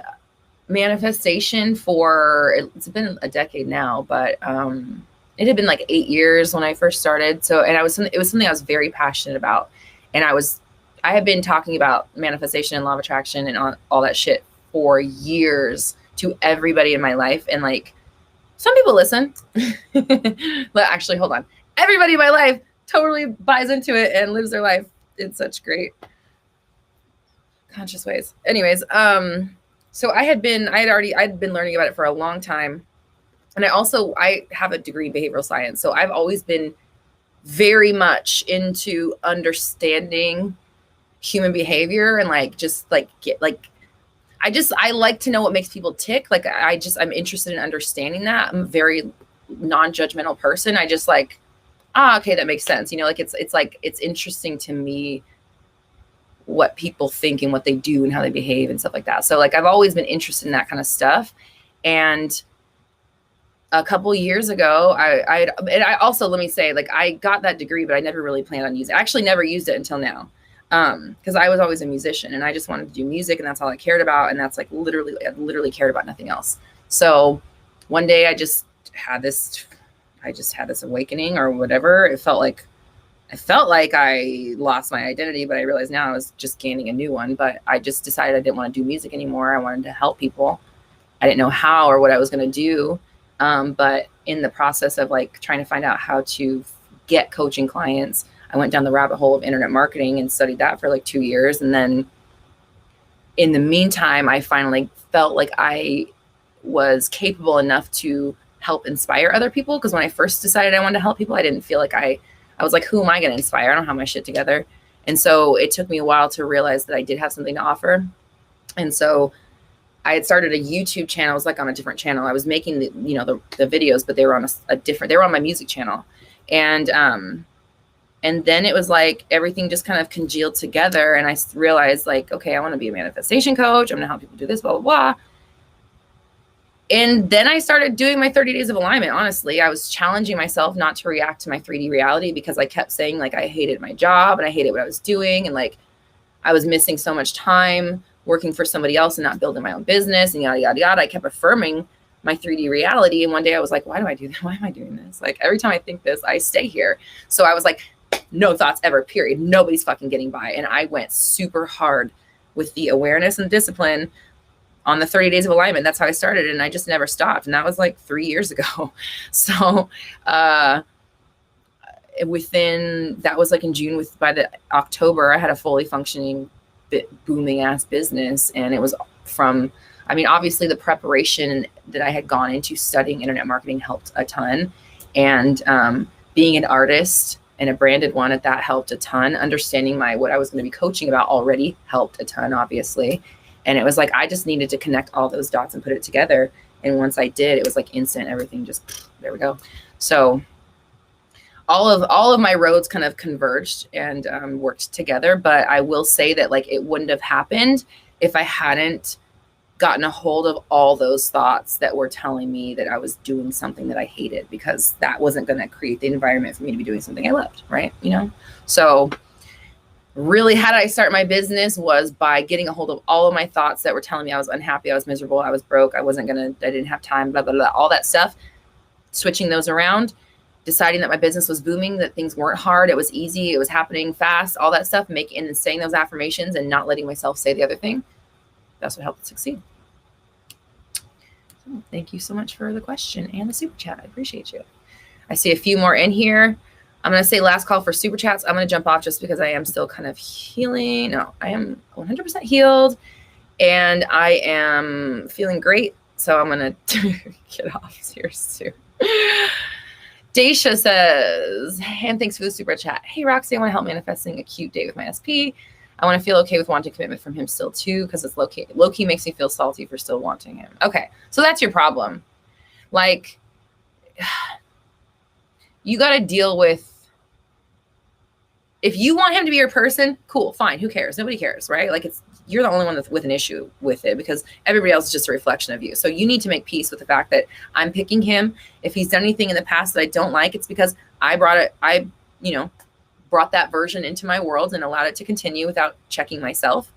manifestation for, it's been a decade now, but it had been like 8 years when I first started. So, and it was something I was very passionate about. And I have been talking about manifestation and law of attraction and all that shit for years to everybody in my life. And like, some people listen, but actually, hold on. Everybody in my life totally buys into it and lives their life in such great conscious ways. Anyways, so I'd been learning about it for a long time. And I have a degree in behavioral science. So I've always been very much into understanding human behavior and like, just like I like to know what makes people tick. Like I'm interested in understanding that. I'm a very non-judgmental person. I just like, okay, that makes sense. You know, like it's interesting to me what people think and what they do and how they behave and stuff like that. So like, I've always been interested in that kind of stuff. And a couple years ago, I also, let me say, like, I got that degree, but I never really planned on using it. I actually never used it until now. Because I was always a musician and I just wanted to do music, and that's all I cared about. And that's like I literally cared about nothing else. So one day I just had this awakening or whatever. I felt like I lost my identity, but I realized now I was just gaining a new one. But I just decided I didn't want to do music anymore. I wanted to help people. I didn't know how or what I was going to do. But in the process of like trying to find out how to get coaching clients, I went down the rabbit hole of internet marketing and studied that for like 2 years. And then in the meantime, I finally felt like I was capable enough to help inspire other people. Because when I first decided I wanted to help people, I didn't feel like I was like, who am I going to inspire? I don't have my shit together. And so it took me a while to realize that I did have something to offer. And so I had started a YouTube channel. I was like on a different channel. I was making the videos, but they were on they were on my music channel. And then it was like everything just kind of congealed together. And I realized like, okay, I want to be a manifestation coach. I'm going to help people do this, blah, blah, blah. And then I started doing my 30 days of alignment. Honestly, I was challenging myself not to react to my 3D reality, because I kept saying like, I hated my job and I hated what I was doing. And like, I was missing so much time working for somebody else and not building my own business and yada, yada, yada. I kept affirming my 3D reality. And one day I was like, why do I do that? Why am I doing this? Like every time I think this, I stay here. So I was like, no thoughts ever, period. Nobody's fucking getting by. And I went super hard with the awareness and discipline on the 30 days of alignment. That's how I started. And I just never stopped. And that was like 3 years ago. So, that was like in June, by the October, I had a fully functioning booming ass business. And it was obviously the preparation that I had gone into studying internet marketing helped a ton. And, being an artist and a branded one at that helped a ton. Understanding what I was going to be coaching about already helped a ton, obviously. And it was like, I just needed to connect all those dots and put it together. And once I did, it was like instant, everything just, there we go. So all of my roads kind of converged and worked together. But I will say that like, it wouldn't have happened if I hadn't gotten a hold of all those thoughts that were telling me that I was doing something that I hated, because that wasn't going to create the environment for me to be doing something I loved. Right. So really, how did I start my business was by getting a hold of all of my thoughts that were telling me I was unhappy, I was miserable, I was broke, I didn't have time, blah, blah, blah, all that stuff, switching those around, deciding that my business was booming, that things weren't hard, it was easy, it was happening fast, all that stuff, and saying those affirmations and not letting myself say the other thing. That's what helped succeed. So thank you so much for the question and the super chat. I appreciate you. I see a few more in here. I'm going to say last call for super chats. I'm going to jump off just because I am still kind of healing. No, I am 100% healed and I am feeling great. So I'm going to get off here soon. Daisha says, and thanks for the super chat. Hey, Roxy, I want to help manifesting a cute date with my SP. I want to feel okay with wanting commitment from him still too, because it's low-key makes me feel salty for still wanting him. Okay, so that's your problem. Like, you got to deal with, if you want him to be your person, cool, fine, who cares? Nobody cares, right? Like, you're the only one that's with an issue with it, because everybody else is just a reflection of you. So you need to make peace with the fact that I'm picking him. If he's done anything in the past that I don't like, it's because I brought that version into my world and allowed it to continue without checking myself.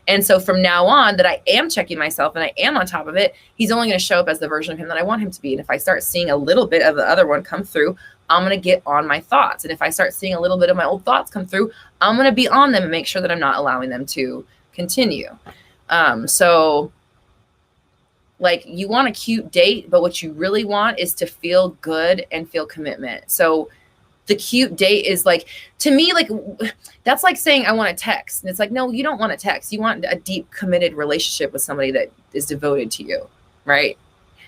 And so from now on that I am checking myself and I am on top of it, he's only going to show up as the version of him that I want him to be. And if I start seeing a little bit of the other one come through, I'm going to get on my thoughts. And if I start seeing a little bit of my old thoughts come through, I'm going to be on them and make sure that I'm not allowing them to continue. So like, you want a cute date, but what you really want is to feel good and feel commitment. So the cute date is like, to me, like, that's like saying I want a text. And it's like, no, you don't want a text. You want a deep, committed relationship with somebody that is devoted to you, right?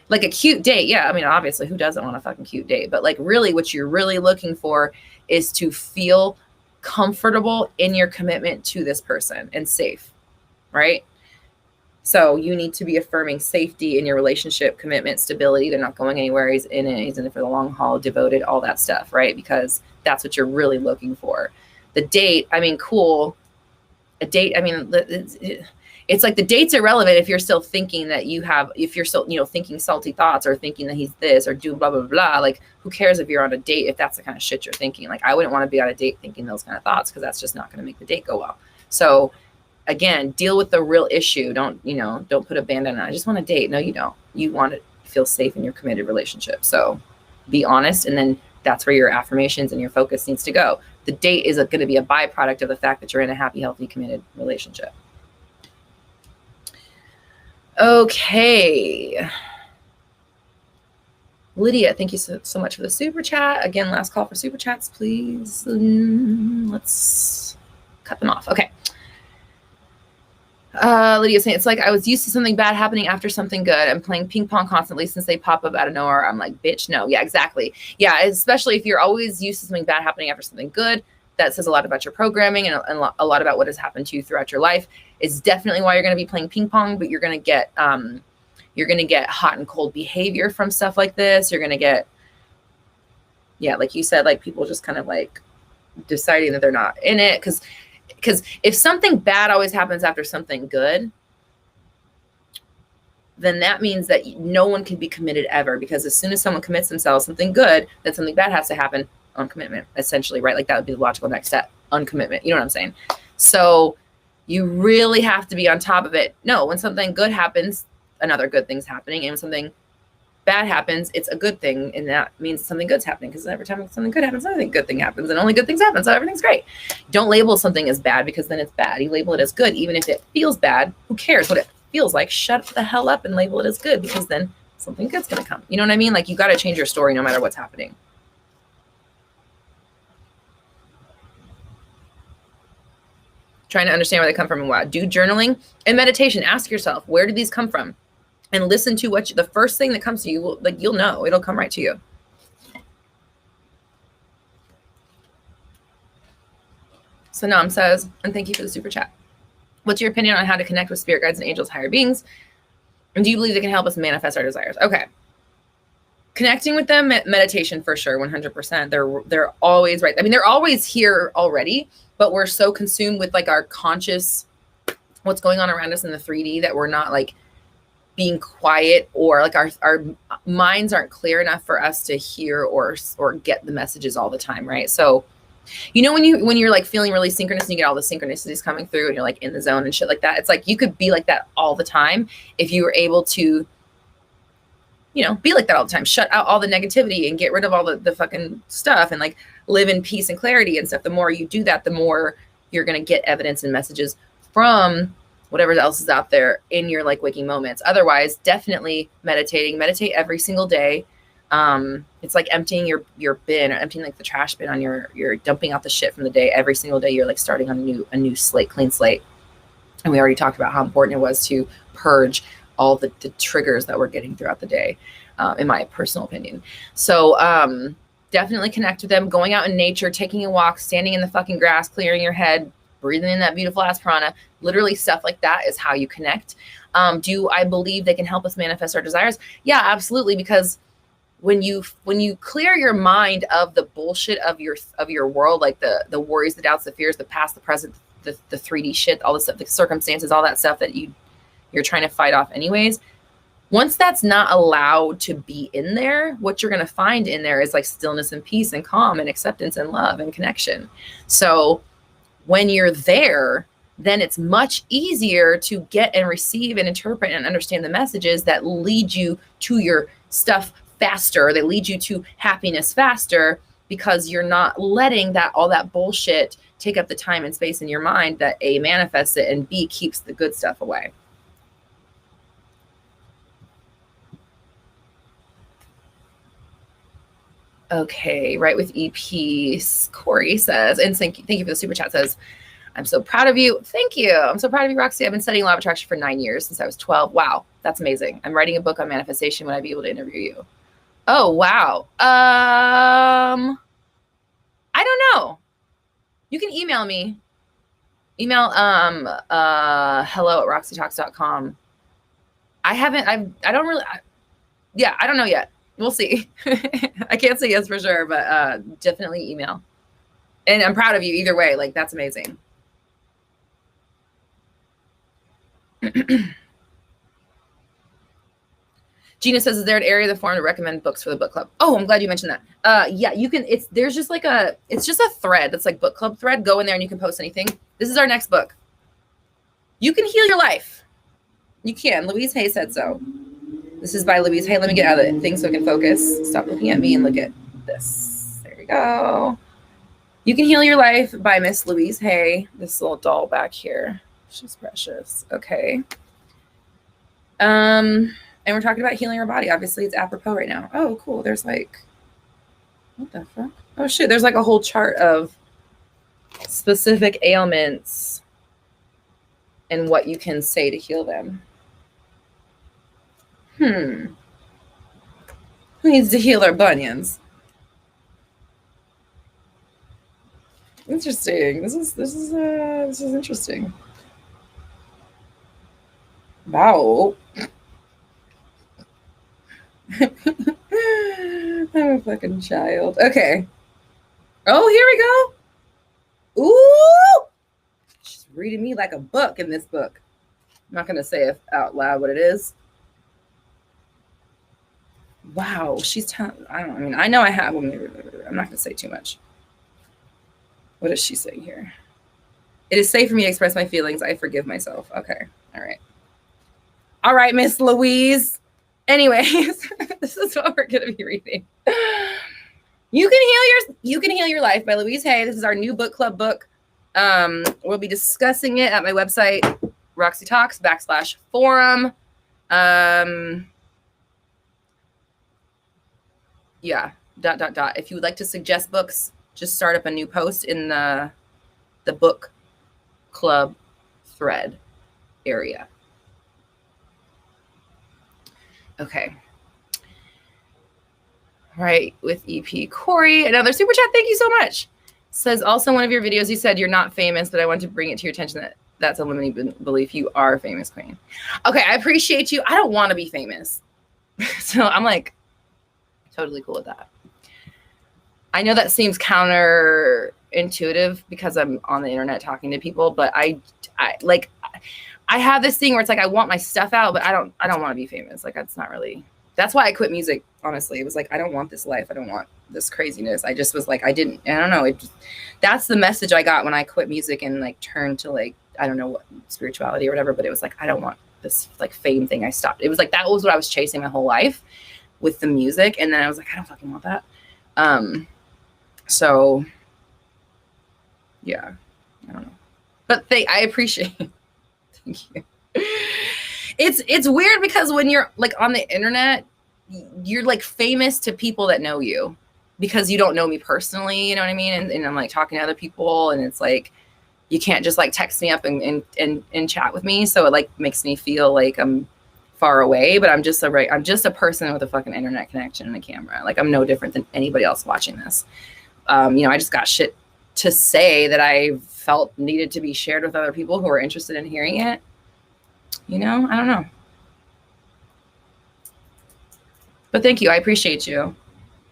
Like a cute date. Yeah, I mean, obviously, who doesn't want a fucking cute date? But like, really, what you're really looking for is to feel comfortable in your commitment to this person and safe, right? So you need to be affirming safety in your relationship, commitment, stability. They're not going anywhere. He's in it for the long haul, devoted, all that stuff, right? Because that's what you're really looking for. The date, I mean, cool. A date, I mean, it's like the date's irrelevant if you're still thinking that if you're still, thinking salty thoughts or thinking that he's this or do blah, blah, blah. Like, who cares if you're on a date, if that's the kind of shit you're thinking? Like, I wouldn't want to be on a date thinking those kind of thoughts, because that's just not going to make the date go well. So again, deal with the real issue. Don't put a band-aid on it. I just want to date. No, you don't. You want to feel safe in your committed relationship. So be honest. And then that's where your affirmations and your focus needs to go. The date is going to be a byproduct of the fact that you're in a happy, healthy, committed relationship. Okay. Lydia, thank you so much for the super chat. Again, last call for super chats, please. Let's cut them off. Okay. Lydia saying, it's like I was used to something bad happening after something good. I'm playing ping pong constantly since they pop up out of nowhere. I'm like, bitch, no. Yeah, exactly. Yeah, especially if you're always used to something bad happening after something good. That says a lot about your programming and a lot about what has happened to you throughout your life. It's definitely why you're going to be playing ping pong, but you're going to get hot and cold behavior from stuff like this. You're going to get, yeah, like you said, like people just kind of like deciding that they're not in it. Because if something bad always happens after something good, then that means that no one can be committed ever, because as soon as someone commits themselves something good, then something bad has to happen. Uncommitment, essentially, right? Like that would be the logical next step. Uncommitment. You know what I'm saying? So you really have to be on top of it. No, when something good happens, another good thing's happening. And when something bad happens, it's a good thing. And that means something good's happening, because every time something good happens, another good thing happens, and only good things happen. So everything's great. Don't label something as bad, because then it's bad. You label it as good. Even if it feels bad, who cares what it feels like? Shut the hell up and label it as good, because then something good's going to come. You know what I mean? Like, you got to change your story no matter what's happening. Trying to understand where they come from and why. Do journaling and meditation. Ask yourself, where did these come from? And listen to the first thing that comes to you. Like, you'll know. It'll come right to you. Sanam says, and thank you for the super chat, what's your opinion on how to connect with spirit guides and angels, higher beings? And do you believe they can help us manifest our desires? Okay. Connecting with them, meditation for sure, 100%. They're always right. I mean, they're always here already, but we're so consumed with like our conscious, what's going on around us in the 3D, that we're not like being quiet, or like our minds aren't clear enough for us to hear or get the messages all the time, right? So, when you're like feeling really synchronous and you get all the synchronicities coming through and you're like in the zone and shit like that, it's like you could be like that all the time if you were able to, be like that all the time. Shut out all the negativity and get rid of all the fucking stuff and like live in peace and clarity and stuff. The more you do that, the more you're going to get evidence and messages from whatever else is out there in your like waking moments. Otherwise, definitely meditate every single day. It's like emptying your bin, or emptying like the trash bin on you're dumping out the shit from the day. Every single day, you're like starting on a new slate, clean slate. And we already talked about how important it was to purge all the triggers that we're getting throughout the day, in my personal opinion. So definitely connect with them. Going out in nature, taking a walk, standing in the fucking grass, clearing your head, breathing in that beautiful ass prana, literally stuff like that is how you connect. Do I believe they can help us manifest our desires? Yeah, absolutely. Because when you clear your mind of the bullshit of your world, like the worries, the doubts, the fears, the past, the present, the 3D shit, all this stuff, the circumstances, all that stuff that you're trying to fight off anyways. Once that's not allowed to be in there, what you're going to find in there is like stillness and peace and calm and acceptance and love and connection. So when you're there, then it's much easier to get and receive and interpret and understand the messages that lead you to your stuff faster. They lead you to happiness faster, because you're not letting all that bullshit take up the time and space in your mind that A, manifests it, and B, keeps the good stuff away. Okay, right with EP, Corey says, and thank you for the super chat, says, I'm so proud of you. Thank you. I'm so proud of you, Roxy. I've been studying law of attraction for 9 years, since I was 12. Wow, that's amazing. I'm writing a book on manifestation. Would I be able to interview you? Oh, wow. I don't know. You can email me. Email hello@roxytalks.com. I don't know yet. We'll see. I can't say yes for sure, but definitely email. And I'm proud of you either way. Like, that's amazing. Gina says, is there an area of the forum to recommend books for the book club? Oh, I'm glad you mentioned that. Yeah, you can. There's just like it's just a thread that's like book club thread. Go in there and you can post anything. This is our next book. You can heal your life. You can. Louise Hay said so. This is by Louise Hay. Let me get out of the thing so I can focus. Stop looking at me and look at this. There we go. You Can Heal Your Life by Miss Louise Hay. This little doll back here. She's precious. Okay. And we're talking about healing our body. Obviously, it's apropos right now. Oh, cool. There's like, what the fuck? Oh, shit. There's like a whole chart of specific ailments and what you can say to heal them. Who needs to heal our bunions? Interesting. This is interesting. Wow. I'm a fucking child. Okay. Oh, here we go. Ooh. She's reading me like a book in this book. I'm not going to say out loud what it is. Wow. I know I have. I'm not going to say too much. What is she saying here? It is safe for me to express my feelings. I forgive myself. Okay. All right. All right, Miss Louise. Anyways, this is what we're going to be reading. You Can Heal Your Life by Louise Hay. This is our new book club book. We'll be discussing it at my website, Roxy Talks /forum. Yeah. ... If you would like to suggest books, just start up a new post in the book club thread area. Okay. All right, with EP Corey, another super chat. Thank you so much. Says also one of your videos, you said you're not famous, but I want to bring it to your attention that that's a limiting belief. You are a famous queen. Okay, I appreciate you. I don't want to be famous. So I'm like totally cool with that. I know that seems counterintuitive because I'm on the internet talking to people, but I have this thing where it's like I want my stuff out, but I don't want to be famous. Like that's why I quit music, honestly. It was like I don't want this life. I don't want this craziness. I just was like I don't know. That's the message I got when I quit music and like turned to like I don't know what spirituality or whatever, but it was like I don't want this like fame thing. I stopped. It was like that was what I was chasing my whole life with the music, and then I was like I don't fucking want that. So yeah, I don't know. But I appreciate it. Thank you. It's weird because when you're like on the internet, you're like famous to people that know you because you don't know me personally, you know what I mean? And I'm like talking to other people and it's like you can't just like text me up and chat with me. So it like makes me feel like I'm far away, but I'm just a person with a fucking internet connection and a camera. Like I'm no different than anybody else watching this. I just got shit to say that I felt needed to be shared with other people who are interested in hearing it. I don't know. But thank you. I appreciate you.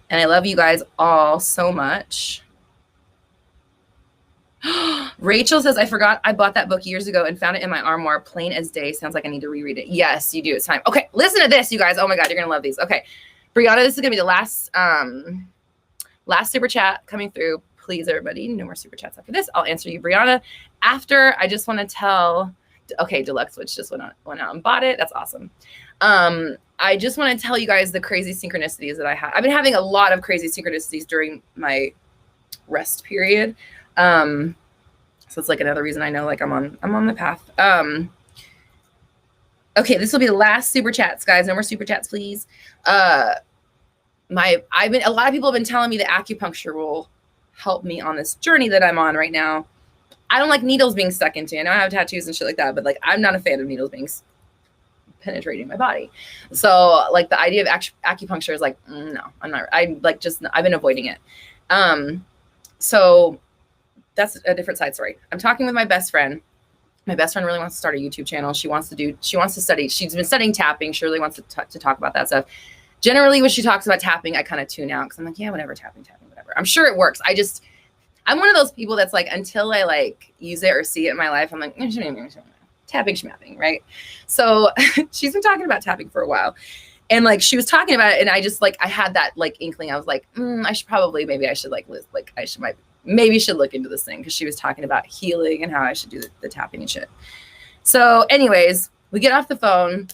And I love you guys all so much. Rachel says, I forgot I bought that book years ago and found it in my armoire, plain as day. Sounds like I need to reread it. Yes, you do. It's time. Okay, listen to this, you guys. Oh my God, you're going to love these. Okay, Brianna, this is going to be the last super chat coming through. Please, everybody, no more super chats after this. I'll answer you, Brianna. After, I just want to tell... Okay, Deluxe Switch just went out and bought it. That's awesome. I just want to tell you guys the crazy synchronicities that I have. I've been having a lot of crazy synchronicities during my rest period. So it's like another reason I know like I'm on the path. Okay, this will be the last super chats, guys. No more super chats, please. A lot of people have been telling me that acupuncture will help me on this journey that I'm on right now. I don't like needles being stuck into. I know I have tattoos and shit like that, but like I'm not a fan of needles being penetrating my body. So like the idea of acupuncture is like no, I'm not. I've been avoiding it. So that's a different side story. I'm talking with my best friend. My best friend really wants to start a YouTube channel. She wants to study. She's been studying tapping. She really wants to talk about that stuff. Generally, when she talks about tapping, I kind of tune out because I'm like, yeah, whatever, tapping, whatever. I'm sure it works. I'm one of those people that's like, until I like use it or see it in my life, I'm like, tapping schmapping, right? So she's been talking about tapping for a while. And like, she was talking about it, and I just like, I had that like inkling. I was like, I should probably, maybe I should maybe should look into this thing, because she was talking about healing and how I should do the tapping and shit. So anyways, we get off the phone.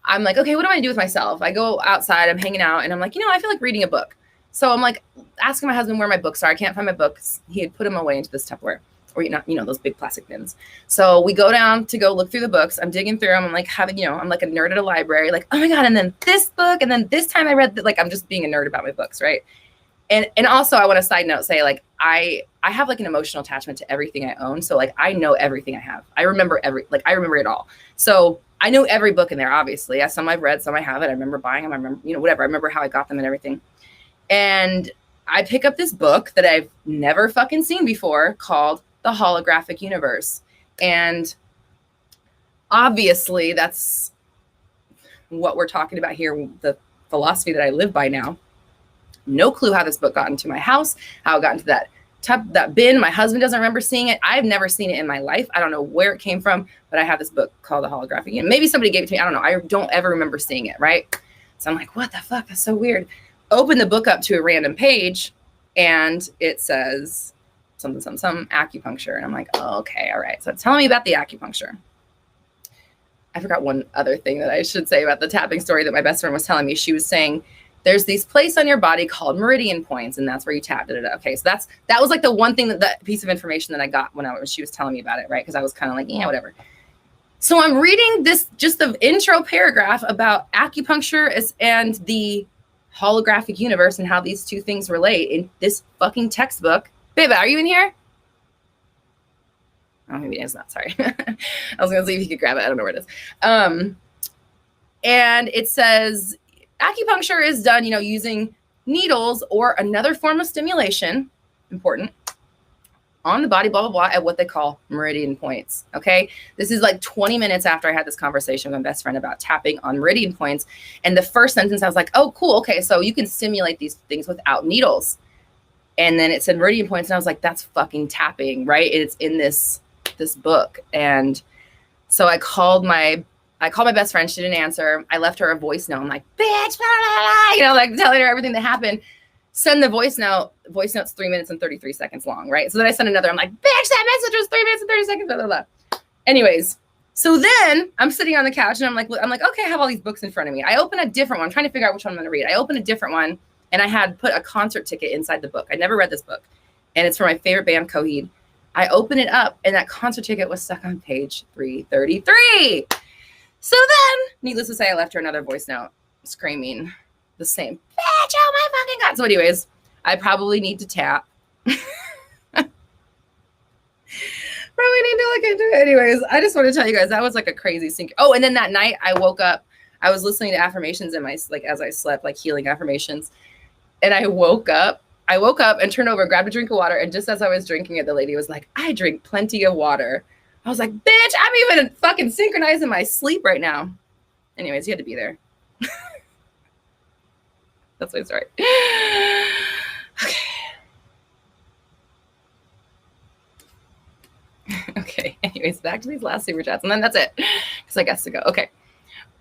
I'm like, okay, what do I do with myself? I go outside, I'm hanging out, and I'm like, I feel like reading a book. So I'm like asking my husband where my books are. I can't find my books. He had put them away into this Tupperware, or those big plastic bins. So we go down to go look through the books. I'm digging through them. I'm like I'm like a nerd at a library, like, oh my God. And then this book. And then this time I read like, I'm just being a nerd about my books. Right. And also I want to side note say, like, I have like an emotional attachment to everything I own. So like, I know everything I have. I remember I remember it all. So I know every book in there, obviously. Some I've read, some I haven't. I remember buying them. I remember, whatever. I remember how I got them and everything. And I pick up this book that I've never fucking seen before called The Holographic Universe. And obviously that's what we're talking about here, the philosophy that I live by now. No clue how this book got into my house, how it got into that bin. My husband doesn't remember seeing it. I've never seen it in my life. I don't know where it came from, but I have this book called The Holographic Universe. Maybe somebody gave it to me. I don't know. I don't ever remember seeing it, right? So I'm like, what the fuck? That's so weird. Open the book up to a random page, and it says some acupuncture. And I'm like, oh, okay, all right. So tell me about the acupuncture. I forgot one other thing that I should say about the tapping story that my best friend was telling me. She was saying, there's these place on your body called meridian points, and that's where you tapped it. Okay, so that was like the one thing that piece of information that I got when she was telling me about it, right? Because I was kind of like, yeah, whatever. So I'm reading this, just the intro paragraph about acupuncture and the holographic universe and how these two things relate in this fucking textbook. Babe, are you in here? Oh, maybe it's not. Sorry. I was gonna see if you could grab it. I don't know where it is. And it says acupuncture is done, using needles or another form of stimulation, important, on the body, blah, blah, blah, at what they call meridian points. Okay. This is like 20 minutes after I had this conversation with my best friend about tapping on meridian points. And the first sentence, I was like, oh, cool. Okay. So you can stimulate these things without needles. And then it said meridian points. And I was like, that's fucking tapping, right? It's in this book. And so I called my best friend. She didn't answer. I left her a voice note. I'm like, bitch, blah, blah, blah, like telling her everything that happened. Send the voice note. Voice note's 3 minutes and 33 seconds long, right? So then I sent another. I'm like, bitch, that message was 3 minutes and 30 seconds, blah, blah, blah. Anyways, so then I'm sitting on the couch and I'm like, okay, I have all these books in front of me. I open a different one. I'm trying to figure out which one I'm going to read. I open a different one, and I had put a concert ticket inside the book. I never read this book, and it's for my favorite band, Coheed. I open it up, and that concert ticket was stuck on page 333. So then, needless to say, I left her another voice note screaming the same, bitch, oh my fucking God. So anyways, I probably need to tap. Probably need to look into it. Anyways, I just want to tell you guys, that was like a crazy sync. Oh, and then that night I woke up, I was listening to affirmations in my, like, as I slept, like healing affirmations. And I woke up and turned over, grabbed a drink of water. And just as I was drinking it, the lady was like, I drink plenty of water. I was like, bitch, I'm even fucking synchronizing my sleep right now. Anyways, you had to be there. That's my story. Okay. Okay. Anyways, back to these last super chats. And then that's it. Because I guess to go. Okay.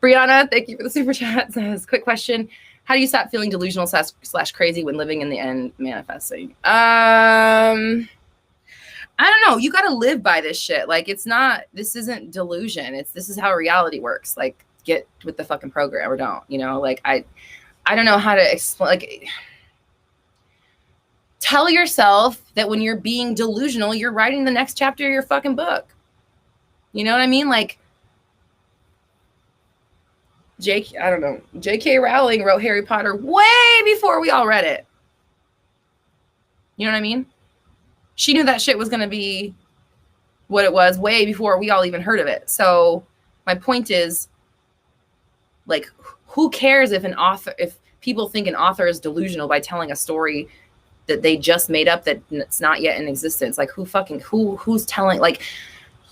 Brianna, thank you for the super chat. Says, quick question. How do you stop feeling delusional slash crazy when living in the end manifesting? I don't know. You got to live by this shit. Like, this isn't delusion. This is how reality works. Like, get with the fucking program or don't, like, I don't know how to explain, like, tell yourself that when you're being delusional, you're writing the next chapter of your fucking book. You know what I mean? Like, J.K. Rowling wrote Harry Potter way before we all read it. You know what I mean? She knew that shit was going to be what it was way before we all even heard of it. So my point is, like, who cares if people think an author is delusional by telling a story that they just made up that it's not yet in existence? Like, who's telling, like,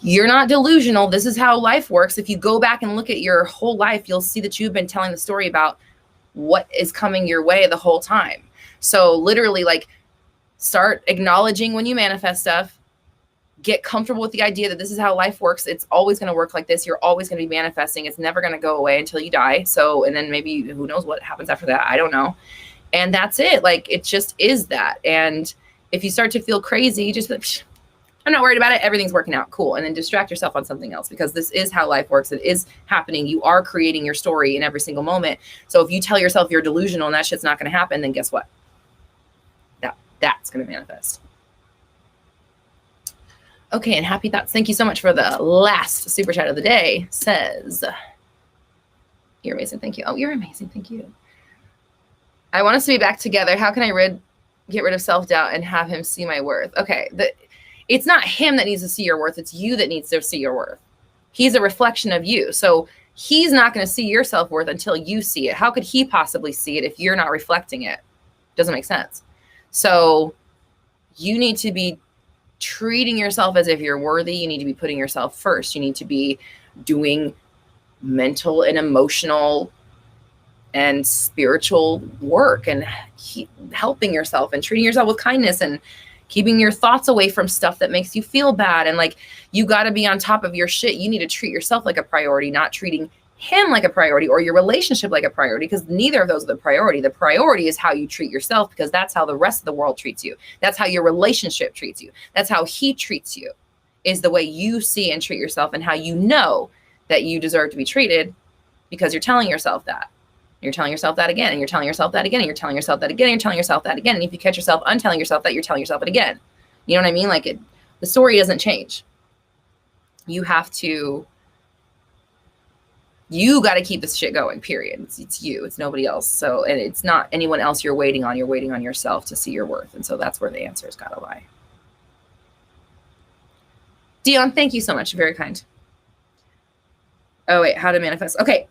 you're not delusional. This is how life works. If you go back and look at your whole life, you'll see that you've been telling the story about what is coming your way the whole time. So literally, like, start acknowledging when you manifest stuff, get comfortable with the idea that this is how life works. It's always going to work like this. You're always going to be manifesting. It's never going to go away until you die. So, and then maybe who knows what happens after that? I don't know. And that's it. Like, it just is that. And if you start to feel crazy, just like, I'm not worried about it. Everything's working out. Cool. And then distract yourself on something else, because this is how life works. It is happening. You are creating your story in every single moment. So if you tell yourself you're delusional and that shit's not going to happen, then guess what? That's going to manifest. Okay, and happy thoughts. Thank you so much for the last super chat of the day. Says, you're amazing. Thank you. Oh, you're amazing. Thank you. I want us to be back together. How can I get rid of self-doubt and have him see my worth? Okay, it's not him that needs to see your worth. It's you that needs to see your worth. He's a reflection of you. So he's not going to see your self-worth until you see it. How could he possibly see it if you're not reflecting it? Doesn't make sense. So you need to be treating yourself as if you're worthy. You need to be putting yourself first. You need to be doing mental and emotional and spiritual work and helping yourself and treating yourself with kindness and keeping your thoughts away from stuff that makes you feel bad. And like, you got to be on top of your shit. You need to treat yourself like a priority, not treating him like a priority or your relationship like a priority, because neither of those are the priority. The priority is how you treat yourself, because that's how the rest of the world treats you. That's how your relationship treats you. That's how he treats you, is the way you see and treat yourself, and how you know that you deserve to be treated, because you're telling yourself that. You're telling yourself that again, and you're telling yourself that again, and you're telling yourself that again, and you're telling yourself that again. And if you catch yourself untelling yourself that, you're telling yourself it again. You know what I mean? Like, the story doesn't change. You got to keep this shit going, period. It's you, it's nobody else. So, and it's not anyone else you're waiting on. You're waiting on yourself to see your worth. And so that's where the answer has got to lie. Dion, thank you so much. Very kind. Oh, wait, how to manifest. Okay.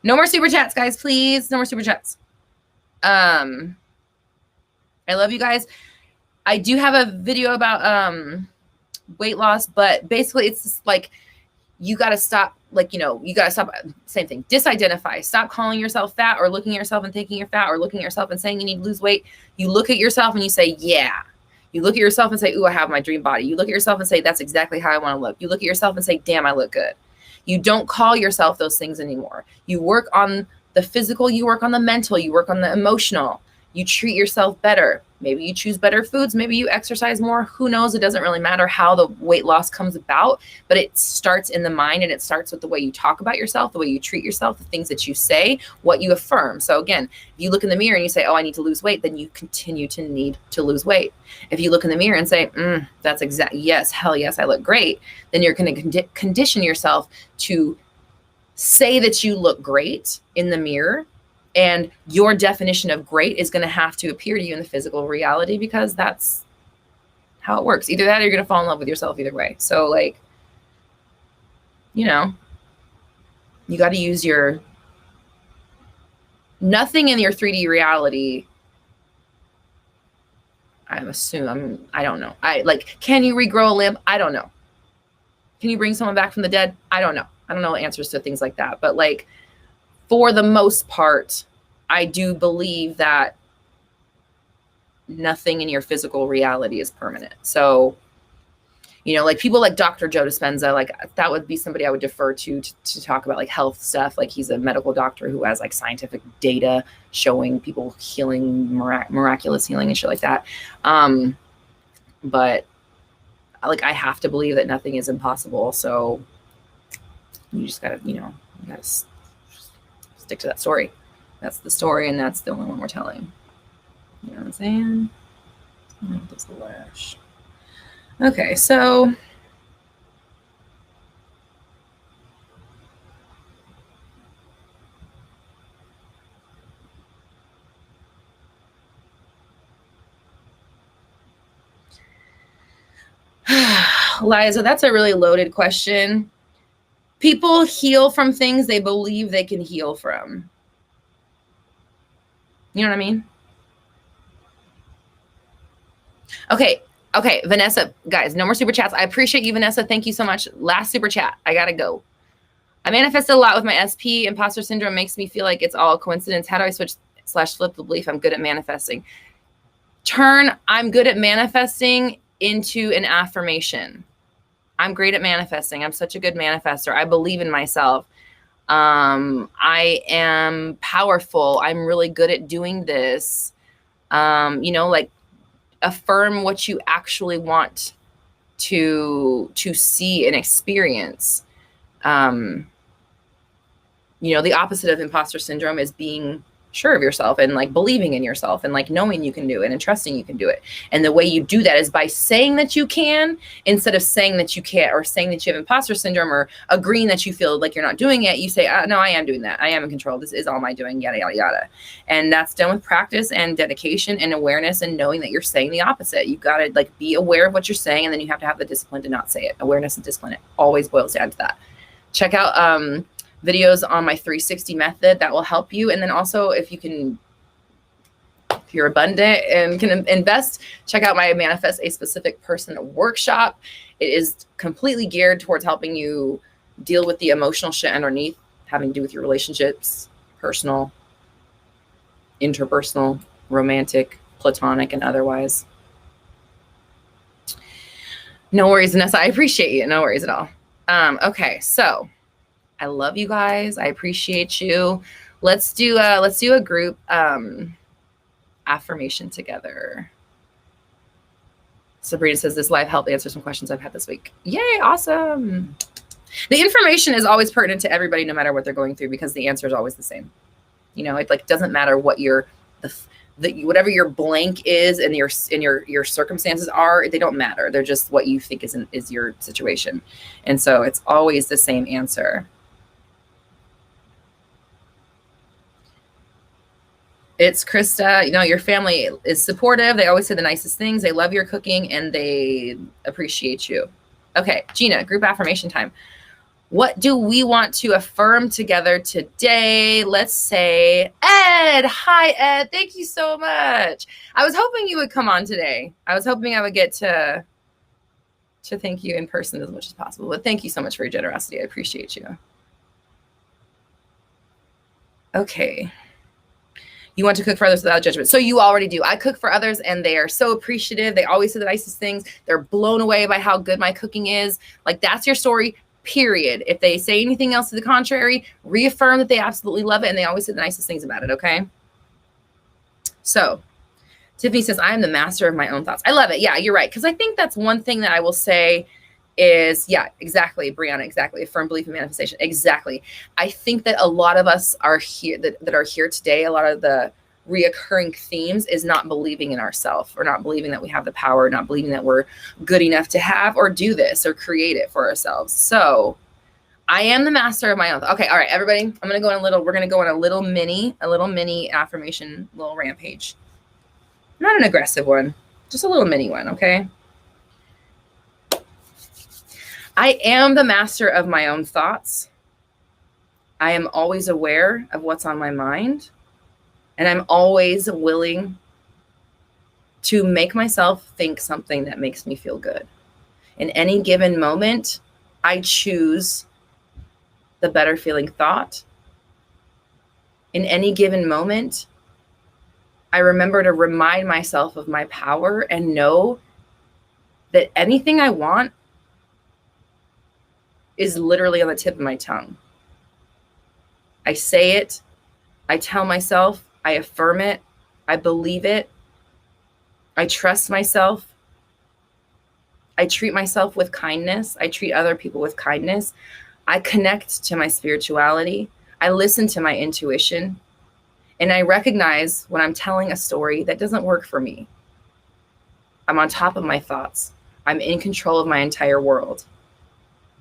No more super chats, guys, please. No more super chats. I love you guys. I do have a video about weight loss, but basically it's just like, you got to stop, same thing. Disidentify. Stop calling yourself fat or looking at yourself and thinking you're fat or looking at yourself and saying you need to lose weight. You look at yourself and you say, yeah. You look at yourself and say, ooh, I have my dream body. You look at yourself and say, that's exactly how I want to look. You look at yourself and say, damn, I look good. You don't call yourself those things anymore. You work on the physical, you work on the mental, you work on the emotional. You treat yourself better. Maybe you choose better foods. Maybe you exercise more. Who knows? It doesn't really matter how the weight loss comes about, but it starts in the mind, and it starts with the way you talk about yourself, the way you treat yourself, the things that you say, what you affirm. So again, if you look in the mirror and you say, oh, I need to lose weight, then you continue to need to lose weight. If you look in the mirror and say, that's exact, yes, hell yes, I look great, then you're going to condition yourself to say that you look great in the mirror. And your definition of great is going to have to appear to you in the physical reality, because that's how it works. Either that or you're going to fall in love with yourself either way. So like, you got to use nothing in your 3D reality. I don't know. Can you regrow a limb? I don't know. Can you bring someone back from the dead? I don't know. I don't know answers to things like that. But like, for the most part, I do believe that nothing in your physical reality is permanent. So, like people like Dr. Joe Dispenza, like that would be somebody I would defer to talk about like health stuff. Like he's a medical doctor who has like scientific data showing people healing, miraculous healing and shit like that. But like, I have to believe that nothing is impossible. So you just gotta, you gotta stick to that story. That's the story, and that's the only one we're telling. You know what I'm saying? That's the lash. Okay, so Liza, that's a really loaded question. People heal from things they believe they can heal from. You know what I mean? Okay, Vanessa, guys, no more super chats. I appreciate you, Vanessa. Thank you so much. Last super chat. I gotta go. I manifested a lot with my SP. Imposter syndrome makes me feel like it's all a coincidence. How do I switch/flip the belief I'm good at manifesting? I'm good at manifesting into an affirmation. I'm great at manifesting. I'm such a good manifester. I believe in myself. I am powerful. I'm really good at doing this. You know, like affirm what you actually want to see and experience. You know, the opposite of imposter syndrome is being sure of yourself and like believing in yourself and like knowing you can do it and trusting you can do it. And the way you do that is by saying that you can instead of saying that you can't, or saying that you have imposter syndrome, or agreeing that you feel like you're not doing it. You say, no, I am doing that. I am in control. This is all my doing, yada, yada, yada. And that's done with practice and dedication and awareness and knowing that you're saying the opposite. You've got to like be aware of what you're saying, and then you have to have the discipline to not say it. Awareness and discipline, it always boils down to that. Check out videos on my 360 method that will help you. And then also if you're abundant and can invest, check out my Manifest a Specific Person workshop. It is completely geared towards helping you deal with the emotional shit underneath, having to do with your relationships, personal, interpersonal, romantic, platonic, and otherwise. No worries, Vanessa. I appreciate you. No worries at all. Okay, so I love you guys. I appreciate you. Let's do a group affirmation together. Sabrina says this live helped answer some questions I've had this week. Yay, awesome. The information is always pertinent to everybody, no matter what they're going through, because the answer is always the same. You know, it like doesn't matter what whatever your blank is and your circumstances are, they don't matter. They're just what you think is your situation. And so it's always the same answer. It's Krista, you know, your family is supportive. They always say the nicest things. They love your cooking and they appreciate you. Okay, Gina, group affirmation time. What do we want to affirm together today? Let's say Ed. Hi, Ed. Thank you so much. I was hoping you would come on today. I was hoping I would get to thank you in person as much as possible. But thank you so much for your generosity. I appreciate you. Okay. You want to cook for others without judgment. So you already do. I cook for others and they are so appreciative. They always say the nicest things. They're blown away by how good my cooking is. Like that's your story, period. If they say anything else to the contrary, reaffirm that they absolutely love it. And they always say the nicest things about it. Okay. So Tiffany says, I am the master of my own thoughts. I love it. Yeah, you're right. Cause I think that's one thing that I will say is, yeah, exactly. Brianna, exactly. A firm belief in manifestation. Exactly. I think that a lot of us are here that are here today. A lot of the reoccurring themes is not believing in ourselves, or not believing that we have the power, not believing that we're good enough to have or do this or create it for ourselves. So I am the master of my own. Okay. All right, everybody, we're going to go on a little mini affirmation, little rampage. Not an aggressive one, just a little mini one. Okay. I am the master of my own thoughts. I am always aware of what's on my mind. And I'm always willing to make myself think something that makes me feel good. In any given moment, I choose the better feeling thought. In any given moment, I remember to remind myself of my power and know that anything I want is literally on the tip of my tongue. I say it, I tell myself, I affirm it, I believe it, I trust myself, I treat myself with kindness, I treat other people with kindness, I connect to my spirituality, I listen to my intuition, and I recognize when I'm telling a story that doesn't work for me. I'm on top of my thoughts. I'm in control of my entire world.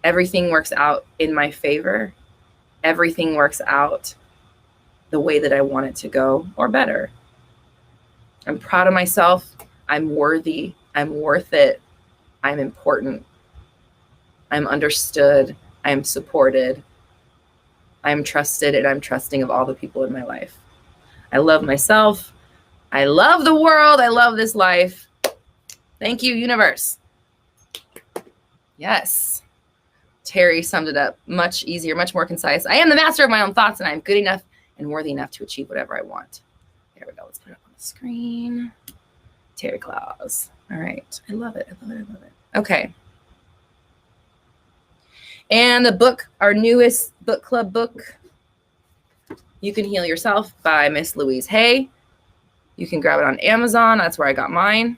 Everything works out in my favor. Everything works out the way that I want it to go, or better. I'm proud of myself. I'm worthy. I'm worth it. I'm important. I'm understood. I'm supported. I'm trusted, and I'm trusting of all the people in my life. I love myself. I love the world. I love this life. Thank you, universe. Yes. Terry summed it up much easier, much more concise. I am the master of my own thoughts, and I'm good enough and worthy enough to achieve whatever I want. There we go. Let's put it up on the screen. Terry Claus. All right. I love it. I love it. I love it. Okay. And the book, our newest book club book, You Can Heal Yourself by Miss Louise Hay. You can grab it on Amazon. That's where I got mine.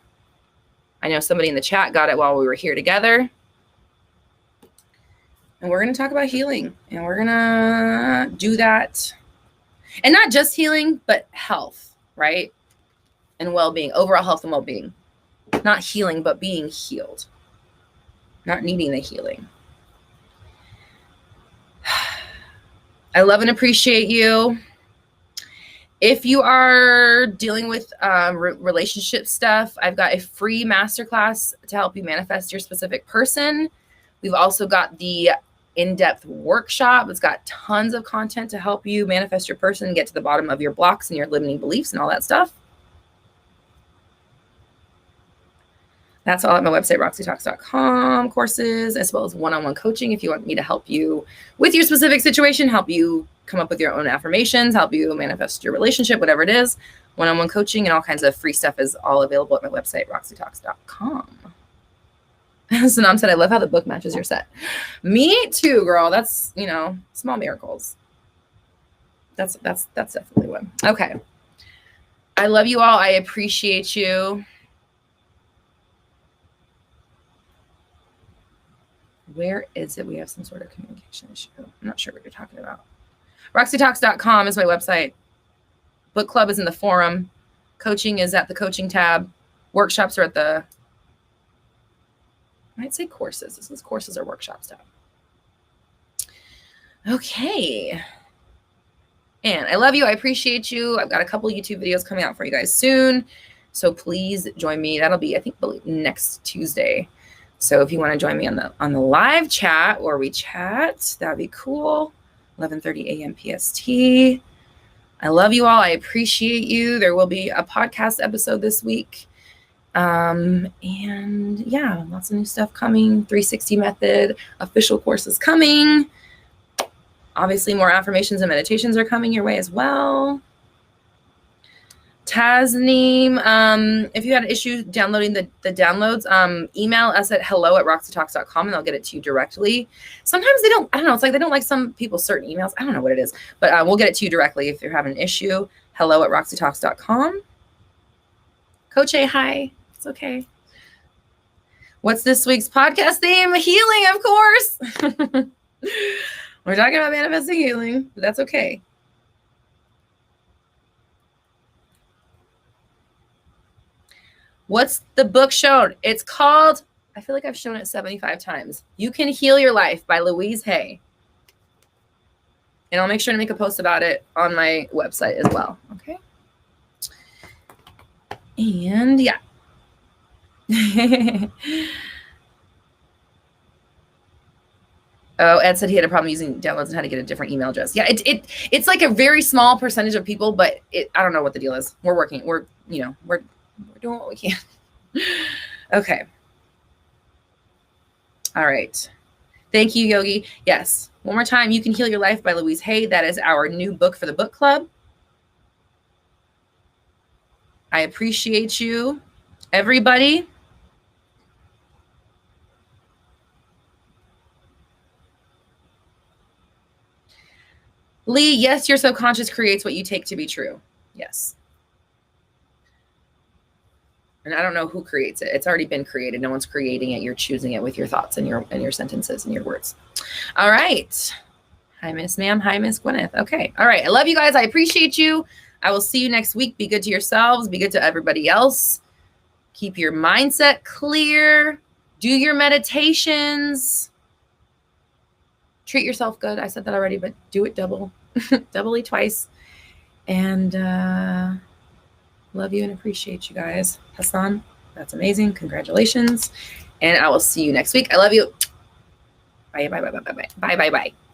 I know somebody in the chat got it while we were here together. And we're going to talk about healing. And we're going to do that. And not just healing, but health, right? And well-being, overall health and well-being. Not healing, but being healed. Not needing the healing. I love and appreciate you. If you are dealing with relationship stuff, I've got a free masterclass to help you manifest your specific person. We've also got the in-depth workshop. It's got tons of content to help you manifest your person, get to the bottom of your blocks and your limiting beliefs and all that stuff. That's all at my website, roxytalks.com, courses, as well as one-on-one coaching if you want me to help you with your specific situation, help you come up with your own affirmations, help you manifest your relationship, whatever it is. One-on-one coaching and all kinds of free stuff is all available at my website, roxytalks.com. Sanam said, I love how the book matches your set. Me too, girl. That's, you know, small miracles. That's definitely one. Okay. I love you all. I appreciate you. Where is it? We have some sort of communication issue. I'm not sure what you're talking about. RoxyTalks.com is my website. Book club is in the forum. Coaching is at the coaching tab. Workshops are at the, I might say courses. This is courses or workshops tab. Okay. And I love you. I appreciate you. I've got a couple YouTube videos coming out for you guys soon. So please join me. That'll be, I think, next Tuesday. So if you want to join me on the live chat or we chat, that'd be cool. 11:30 a.m. PST. I love you all. I appreciate you. There will be a podcast episode this week. And yeah, lots of new stuff coming. 360 method official course is coming. Obviously, more affirmations and meditations are coming your way as well. Tasneem, if you had an issue downloading the downloads, email us at hello@roxytalks.com and I'll get it to you directly. Sometimes they don't, I don't know, it's like they don't like some people certain emails. I don't know what it is, but we'll get it to you directly if you're having an issue. hello@roxytalks.com. Coach A, hi. It's okay. What's this week's podcast theme? Healing, of course. We're talking about manifesting healing, but that's okay. What's the book shown? It's called, I feel like I've shown it 75 times. You Can Heal Your Life by Louise Hay. And I'll make sure to make a post about it on my website as well. Okay. And yeah. Oh, Ed said he had a problem using downloads and how to get a different email address. Yeah, it's like a very small percentage of people, but I don't know what the deal is. We're working. We're doing what we can. Okay. All right. Thank you, Yogi. Yes. One more time. You Can Heal Your Life by Louise Hay. That is our new book for the book club. I appreciate you, everybody. Lee, yes, your subconscious creates what you take to be true. Yes. And I don't know who creates it. It's already been created. No one's creating it. You're choosing it with your thoughts and your sentences and your words. All right. Hi, Miss Ma'am. Hi, Miss Gwyneth. Okay. All right. I love you guys. I appreciate you. I will see you next week. Be good to yourselves. Be good to everybody else. Keep your mindset clear. Do your meditations. Treat yourself good. I said that already, but do it doubly twice. And love you and appreciate you guys. Hassan, that's amazing. Congratulations. And I will see you next week. I love you. Bye, bye, bye, bye, bye, bye, bye, bye, bye.